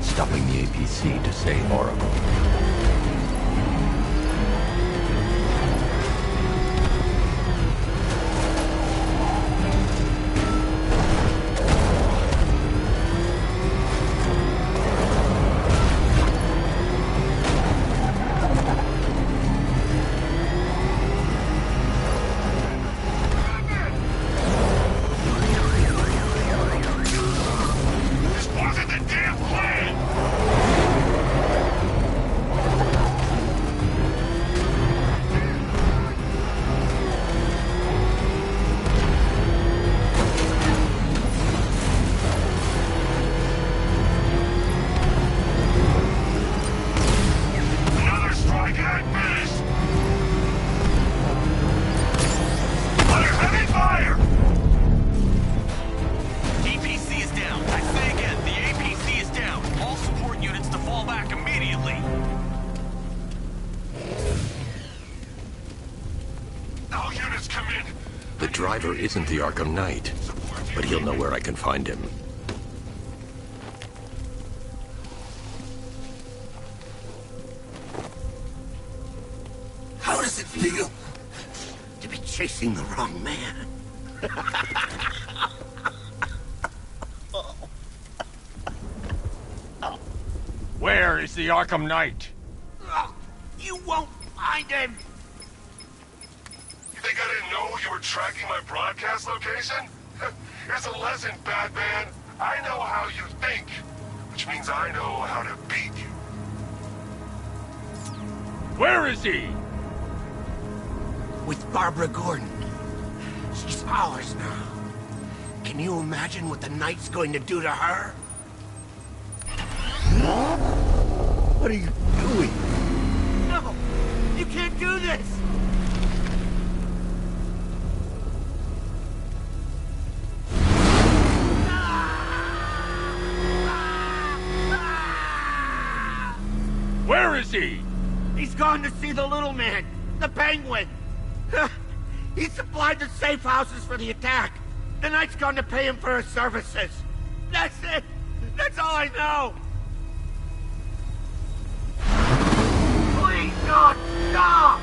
Stopping the APC to save Oracle. The driver isn't the Arkham Knight, but he'll know where I can find him. How does it feel to be chasing the wrong man? Where is the Arkham Knight? You won't find him! You think I didn't know you were tracking my broadcast location? Here's a lesson, Batman. I know how you think, which means I know how to beat you. Where is he? With Barbara Gordon. She's ours now. Can you imagine what the Knight's going to do to her? What are you doing? No! You can't do this! Where is he? He's gone to see the little man, the Penguin. He supplied the safe houses for the attack. The Knight's gone to pay him for his services. That's it. That's all I know. Please, God, stop!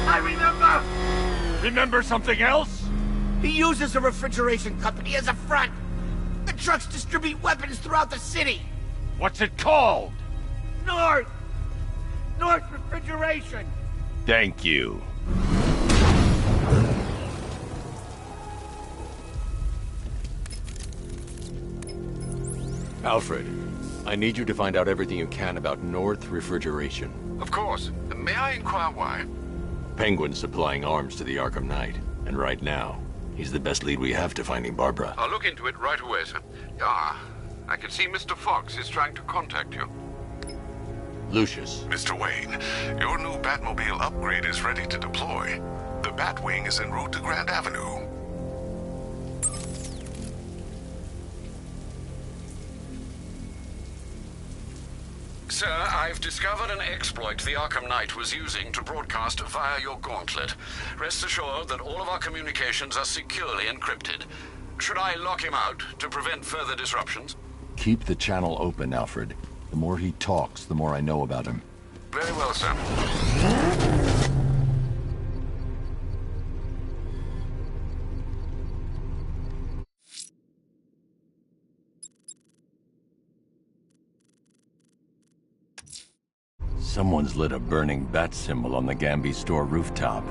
I remember. Remember something else? He uses a refrigeration company as a front. The trucks distribute weapons throughout the city. What's it called? North Refrigeration. Thank you. Alfred, I need you to find out everything you can about North Refrigeration. Of course. May I inquire why? Penguin's supplying arms to the Arkham Knight, and right now, he's the best lead we have to finding Barbara. I'll look into it right away, sir. Ah, I can see Mr. Fox is trying to contact you. Lucius. Mr. Wayne, your new Batmobile upgrade is ready to deploy. The Batwing is en route to Grand Avenue. Sir, I've discovered an exploit the Arkham Knight was using to broadcast via your gauntlet. Rest assured that all of our communications are securely encrypted. Should I lock him out to prevent further disruptions? Keep the channel open, Alfred. The more he talks, the more I know about him. Very well, sir. Someone's lit a burning bat symbol on the Gambi store rooftop.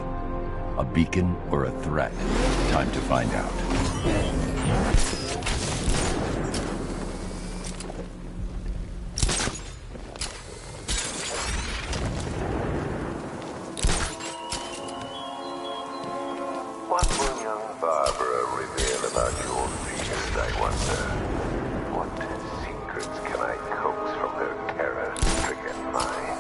A beacon or a threat? Time to find out. What will young Barbara reveal about your fears, I wonder? What secrets can I coax from her terror-stricken mind?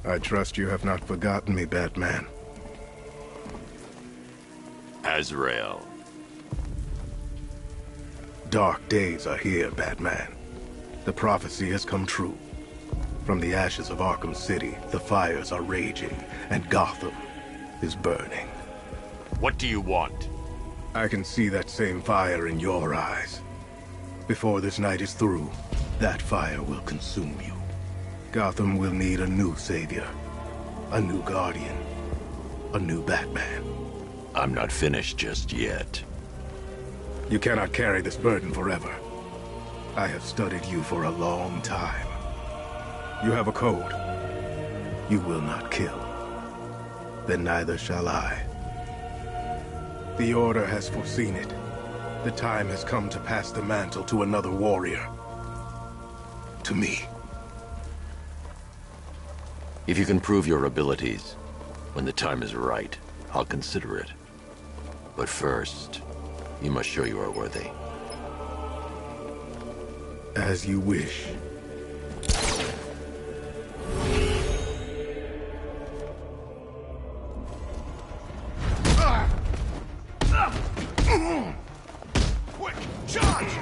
I trust you have not forgotten me, Batman. Azrael. Dark days are here, Batman. The prophecy has come true. From the ashes of Arkham City, the fires are raging, and Gotham is burning. What do you want? I can see that same fire in your eyes. Before this night is through, that fire will consume you. Gotham will need a new savior, a new guardian, a new Batman. I'm not finished just yet. You cannot carry this burden forever. I have studied you for a long time. You have a code. You will not kill. Then neither shall I. The Order has foreseen it. The time has come to pass the mantle to another warrior. To me. If you can prove your abilities, when the time is right, I'll consider it. But first, you must show you are worthy. As you wish. Quick, charge!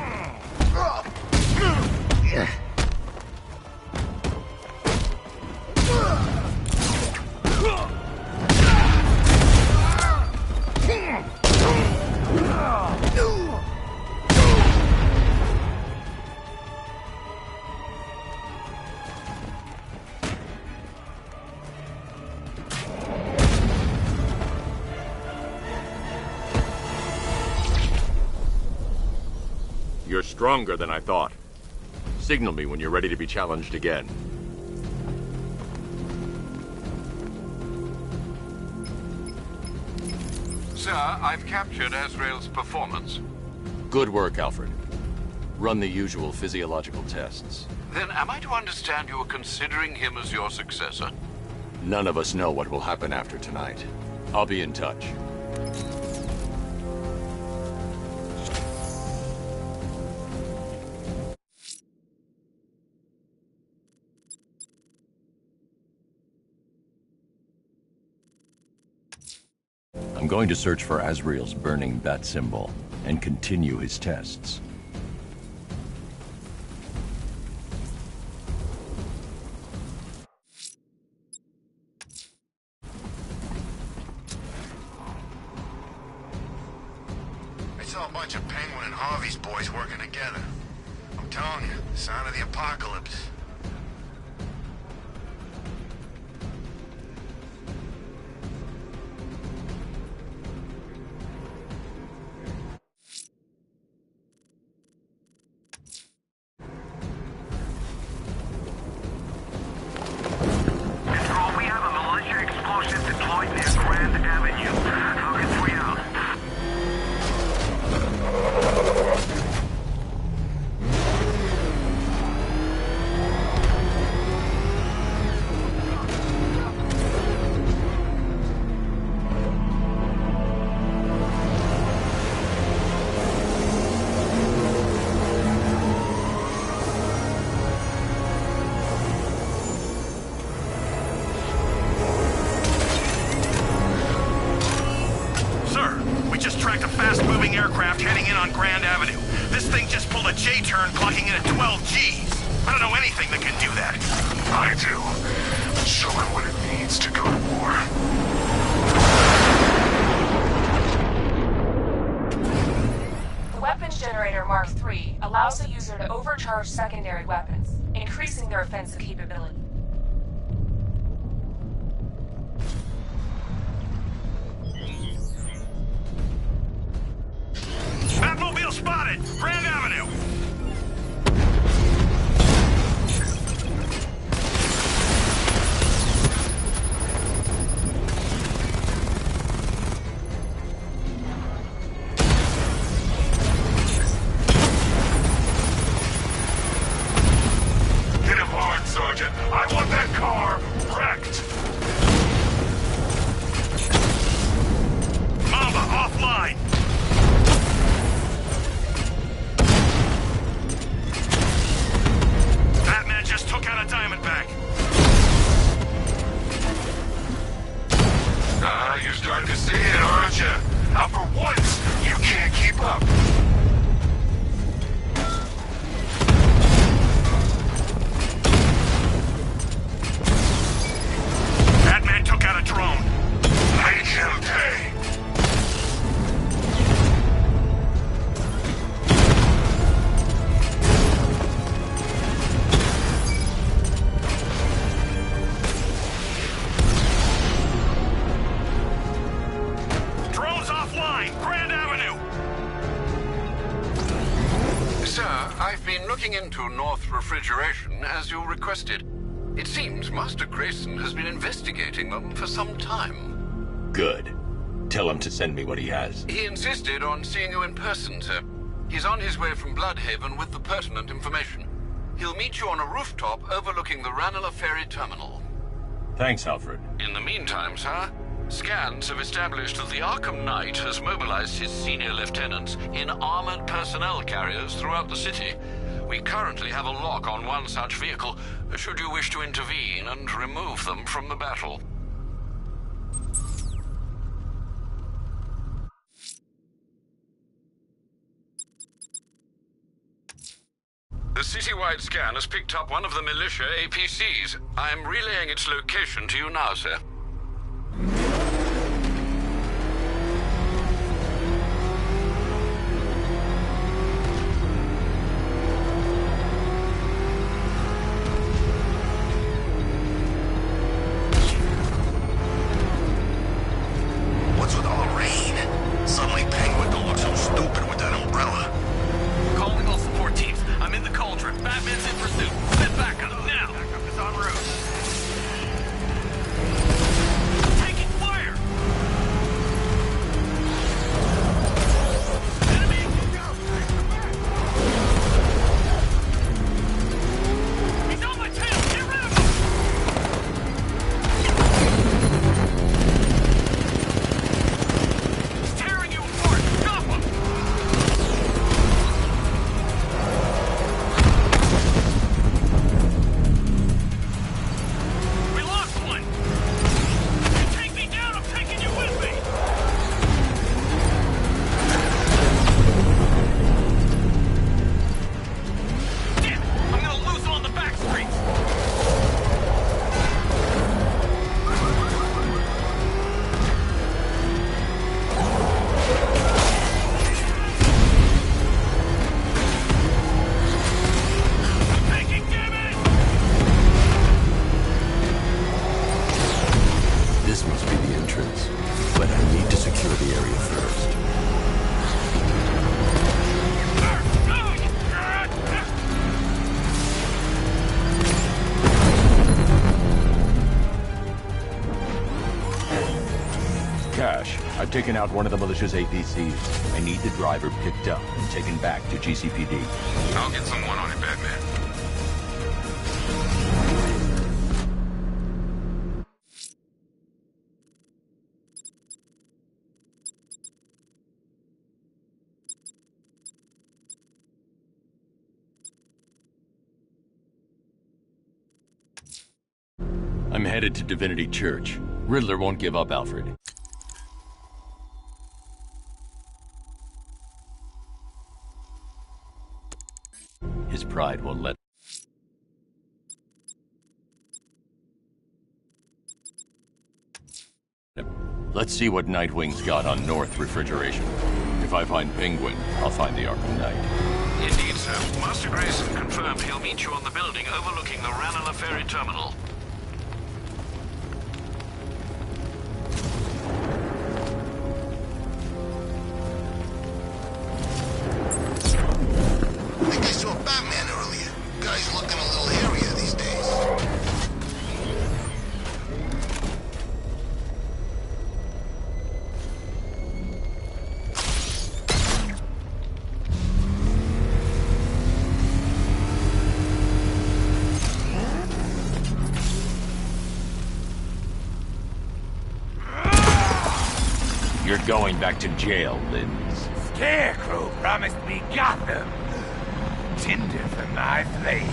You're stronger than I thought. Signal me when you're ready to be challenged again. Sir, I've captured Azrael's performance. Good work, Alfred. Run the usual physiological tests. Then am I to understand you are considering him as your successor? None of us know what will happen after tonight. I'll be in touch. I'm going to search for Azrael's burning bat symbol and continue his tests. I saw a bunch of Penguin and Harvey's boys working together. I'm telling you, sign of the apocalypse. Aircraft heading in on Grand Avenue. This thing just pulled a J-turn, clocking in at 12 Gs. I don't know anything that can do that. I do. Show him what it needs to go to war. The weapons generator Mark III allows the user to overcharge secondary weapons, increasing their offensive capability. Batmobile spotted! Grand Avenue! Hit him hard, Sergeant. I want that car wrecked. Mamba, offline! Just took out a Diamondback. You're starting to see it, aren't you? Now for once, you can't keep up. Batman took out a drone. Make him pay. Looking into North Refrigeration, as you requested. It seems Master Grayson has been investigating them for some time. Good. Tell him to send me what he has. He insisted on seeing you in person, sir. He's on his way from Bloodhaven with the pertinent information. He'll meet you on a rooftop overlooking the Ranelagh Ferry Terminal. Thanks, Alfred. In the meantime, sir, scans have established that the Arkham Knight has mobilized his senior lieutenants in armored personnel carriers throughout the city. We currently have a lock on one such vehicle, should you wish to intervene and remove them from the battle. The citywide scan has picked up one of the militia APCs. I'm relaying its location to you now, sir. Batman's in pursuit. Send backup now. Backup is en route. I've taken out one of the militia's APCs. I need the driver picked up and taken back to GCPD. I'll get someone on it, Batman. I'm headed to Divinity Church. Riddler won't give up, Alfred. His pride won't let... Let's see what Nightwing's got on North Refrigeration. If I find Penguin, I'll find the Arkham Knight. Indeed, sir. Master Grayson confirmed he'll meet you on the building overlooking the Ranelagh Ferry Terminal. I think I saw Batman earlier. Guy's looking a little hairier these days. You're going back to jail, Linz. Scarecrow promised me Gotham. Tinder for my flame.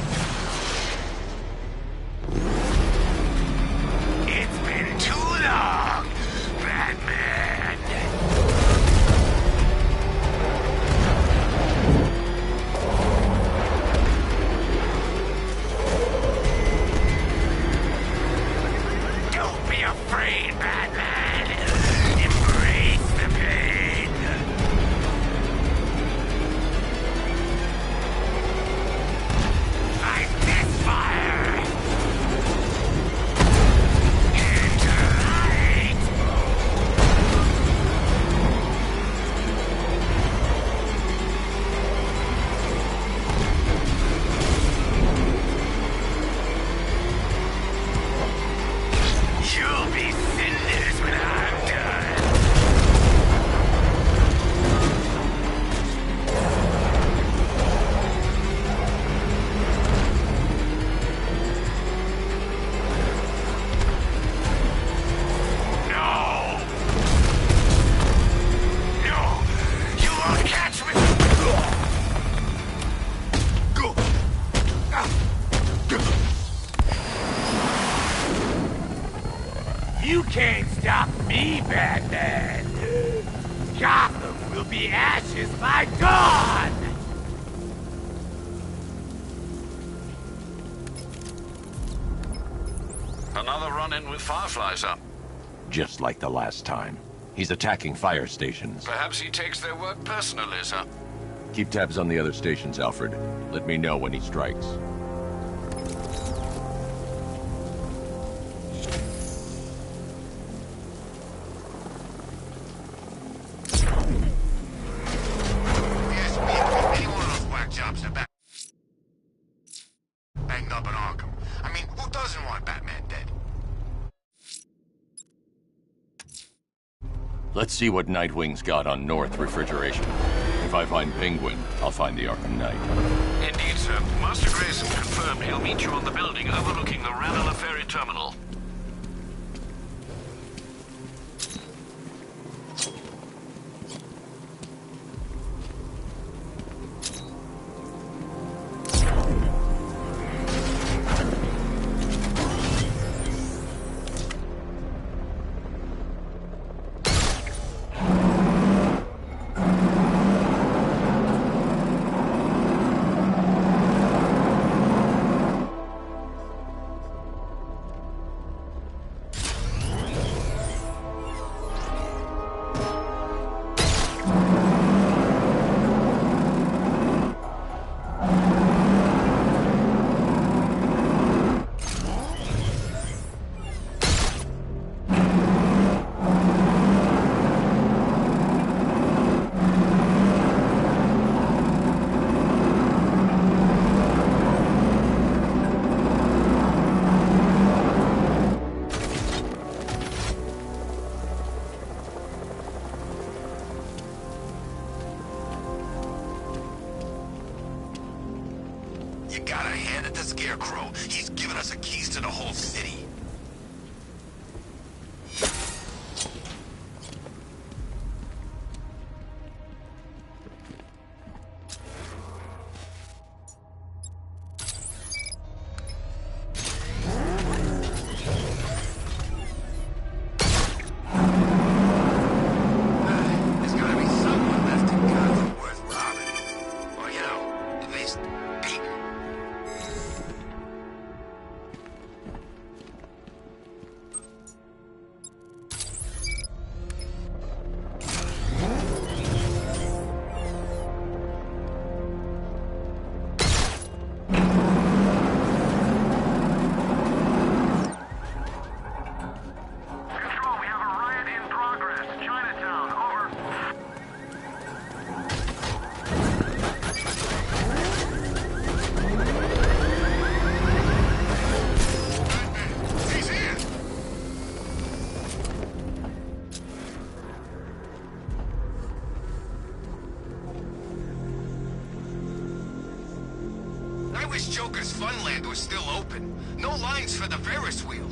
It's been too long, Batman. Don't be afraid, Batman. Embrace the pain. I misfire. Into light. You'll be cinders when I'm done. No! No! You won't catch me! You can't stop me, Batman! Gotham will be ashes by dawn! Another run-in with Firefly, sir. Just like the last time. He's attacking fire stations. Perhaps he takes their work personally, sir. Keep tabs on the other stations, Alfred. Let me know when he strikes. Yes, me, any one of those whack jobs are banged up in Arkham. I mean, who doesn't want Batman dead? Let's see what Nightwing's got on North Refrigeration. If I find Penguin, I'll find the Arkham Knight. Indeed, sir. Master Grayson confirmed he'll meet you on the building overlooking the Ranelagh Ferry Terminal. Joker's Funland was still open. No lines for the Ferris wheel.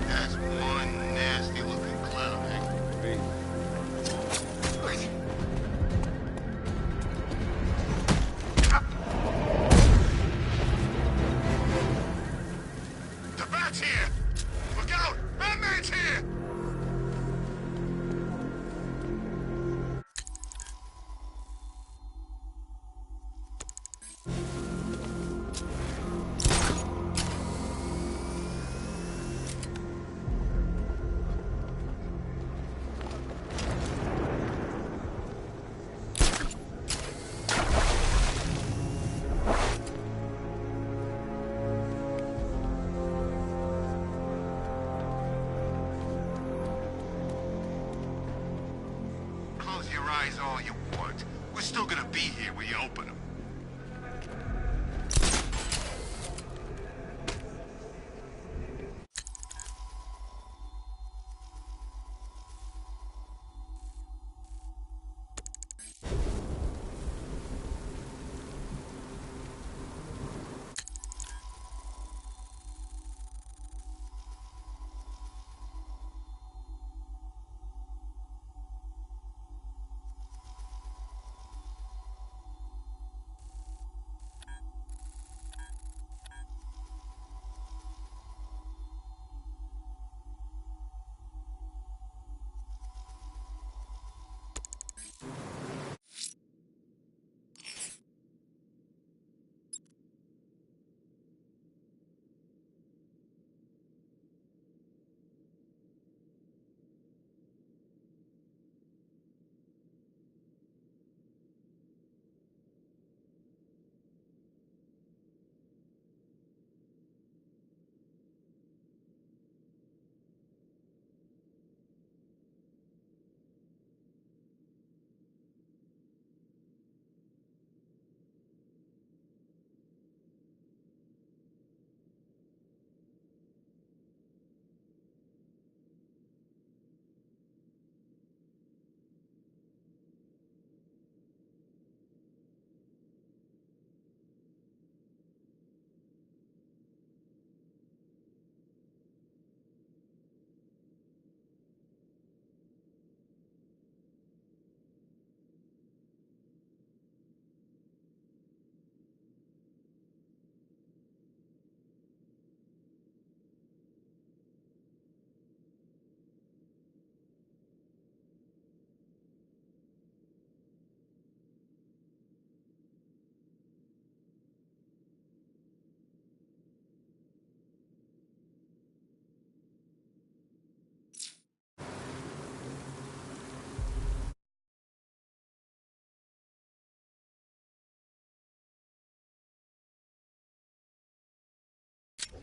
That's one nasty looking clown, eh? The Bat's here! Look out! Batman's here! Close your eyes all you want. We're still gonna be here when you open them.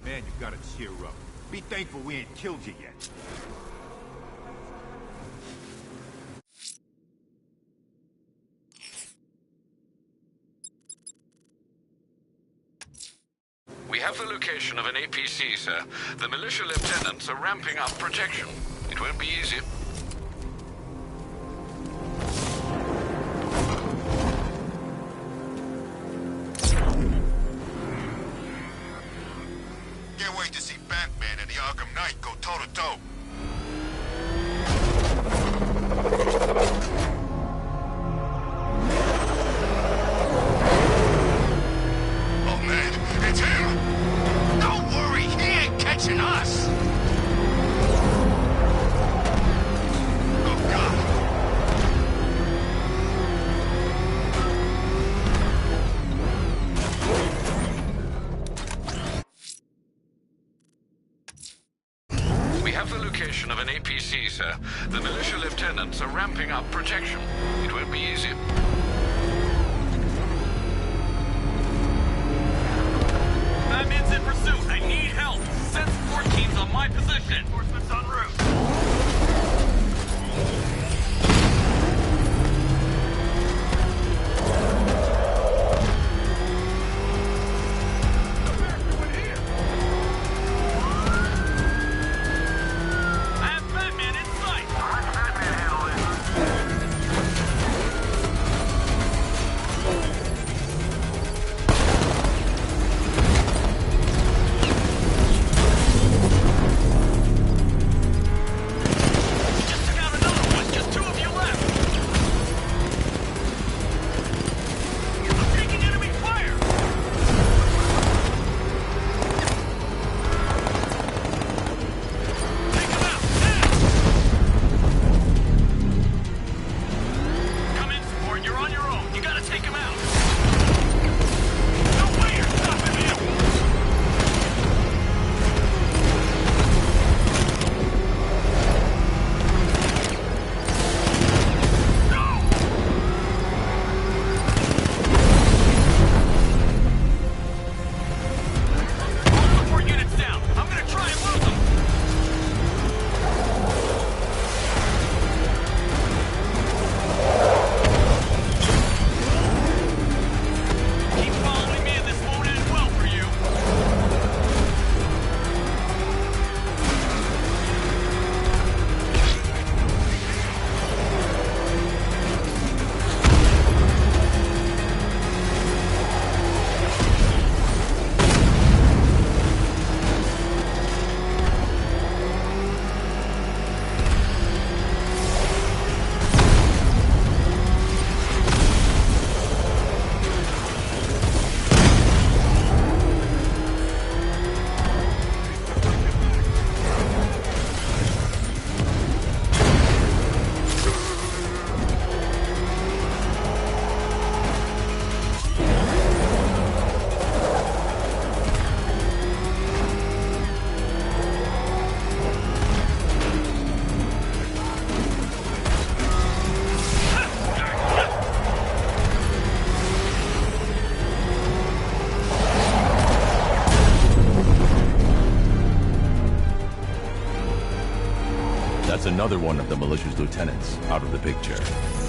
Man, you gotta cheer up. Be thankful we ain't killed you yet. We have the location of an APC, sir. The militia lieutenants are ramping up protection. It won't be easy. Can't wait to see Batman and the Arkham Knight go toe-to-toe. Oh man, it's him! Don't worry, he ain't catching us! Oh god. We have the location of an APC, sir. The militia lieutenants are ramping up protection. It won't be easy. Batman's in pursuit. I need help. Send support teams on my position. Reinforcements en route. Everyone here! That's another one of the militia's lieutenants out of the picture.